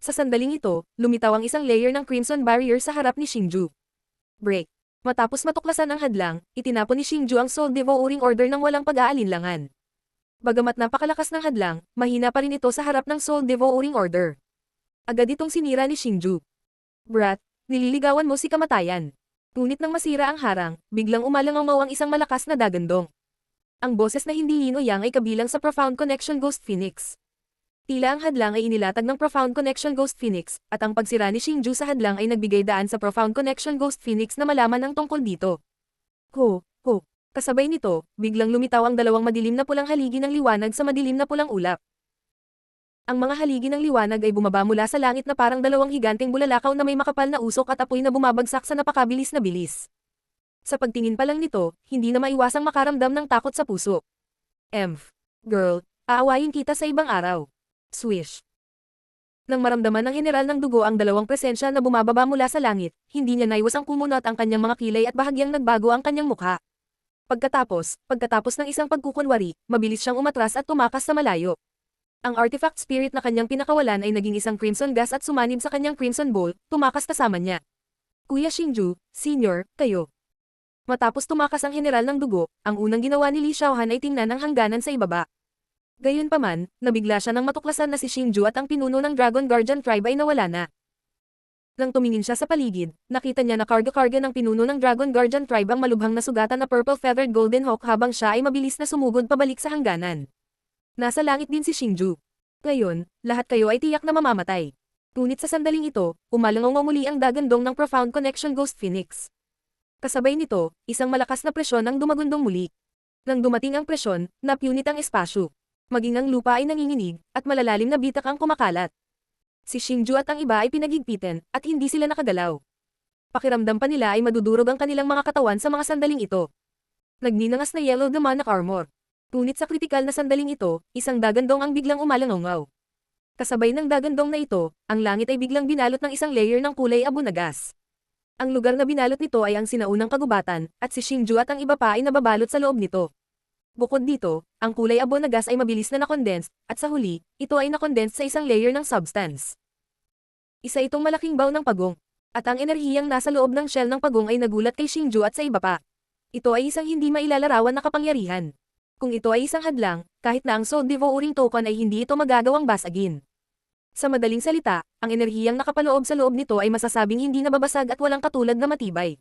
Sa sandaling ito, lumitaw ang isang layer ng Crimson Barrier sa harap ni Xingju. Break. Matapos matuklasan ang hadlang, itinapon ni Xingju ang Soul Devouring Order ng walang pag-aalinlangan. Bagamat napakalakas ng hadlang, mahina pa rin ito sa harap ng Soul Devouring Order. Agad itong sinira ni Xingju. Brat, nililigawan mo si kamatayan. Ngunit nang masira ang harang, biglang umalangaw ang isang malakas na dagandong. Ang boses na hindi yin o yang ay kabilang sa Profound Connection Ghost Phoenix. Tila ang hadlang ay inilatag ng Profound Connection Ghost Phoenix, at ang pagsira ni Xingju sa hadlang ay nagbigay daan sa Profound Connection Ghost Phoenix na malaman ang tungkol dito. Ho, ho. Kasabay nito, biglang lumitaw ang 2 madilim na pulang haligi ng liwanag sa madilim na pulang ulap. Ang mga haligi ng liwanag ay bumaba mula sa langit na parang 2 higanteng bulalakaw na may makapal na usok at apoy na bumabagsak sa napakabilis na bilis. Sa pagtingin pa lang nito, hindi na maiwasang makaramdam ng takot sa puso. Girl, aawayin kita sa ibang araw. Swish. Nang maramdaman ng general ng dugo ang 2 presensya na bumababa mula sa langit, hindi niya naiwasang kumunot ang kanyang mga kilay at bahagyang nagbago ang kanyang mukha. Pagkatapos ng isang pagkukunwari, mabilis siyang umatras at tumakas sa malayo. Ang artifact spirit na kanyang pinakawalan ay naging isang crimson gas at sumanib sa kanyang crimson bowl, tumakas kasama niya. Kuya Xingju, Senior, kayo. Matapos tumakas ang general ng dugo, ang unang ginawa ni Li Xiaohan ay tingnan ang hangganan sa ibaba. Gayunpaman, nabigla siya nang matuklasan na si Xingju at ang pinuno ng Dragon Guardian Tribe ay nawala na. Nang tumingin siya sa paligid, nakita niya na karga-karga ng pinuno ng Dragon Guardian Tribe ang malubhang na sugatan na purple-feathered golden hawk habang siya ay mabilis na sumugod pabalik sa hangganan. Nasa langit din si Xingju. Ngayon, lahat kayo ay tiyak na mamamatay. Ngunit sa sandaling ito, umalangaw muli ang dagandong ng Profound Connection Ghost Phoenix. Kasabay nito, isang malakas na presyon ang dumagundong muli. Nang dumating ang presyon, napunit ang espasyo. Maging ang lupa ay nanginginig, at malalalim na bitak ang kumakalat. Si Xingju at ang iba ay pinagigpitan, at hindi sila nakagalaw. Pakiramdam pa nila ay madudurog ang kanilang mga katawan sa mga sandaling ito. Nagninangas na yellow demonic armor. Ngunit sa kritikal na sandaling ito, isang dagandong ang biglang umalangaw. Kasabay ng dagandong na ito, ang langit ay biglang binalot ng isang layer ng kulay abo na gas. Ang lugar na binalot nito ay ang sinaunang kagubatan, at si Xingju at ang iba pa ay nababalot sa loob nito. Bukod dito, ang kulay abo na gas ay mabilis na nakondensed, at sa huli, ito ay nakondensed sa isang layer ng substance. Isa itong malaking baw ng pagong, at ang enerhiyang nasa loob ng shell ng pagong ay nagulat kay Xingju at sa iba pa. Ito ay isang hindi mailalarawan na kapangyarihan. Kung ito ay isang hadlang, kahit na ang Soul Devouring Token ay hindi ito magagawang basagin. Sa madaling salita, ang enerhiyang nakapaloob sa loob nito ay masasabing hindi nababasag at walang katulad na matibay.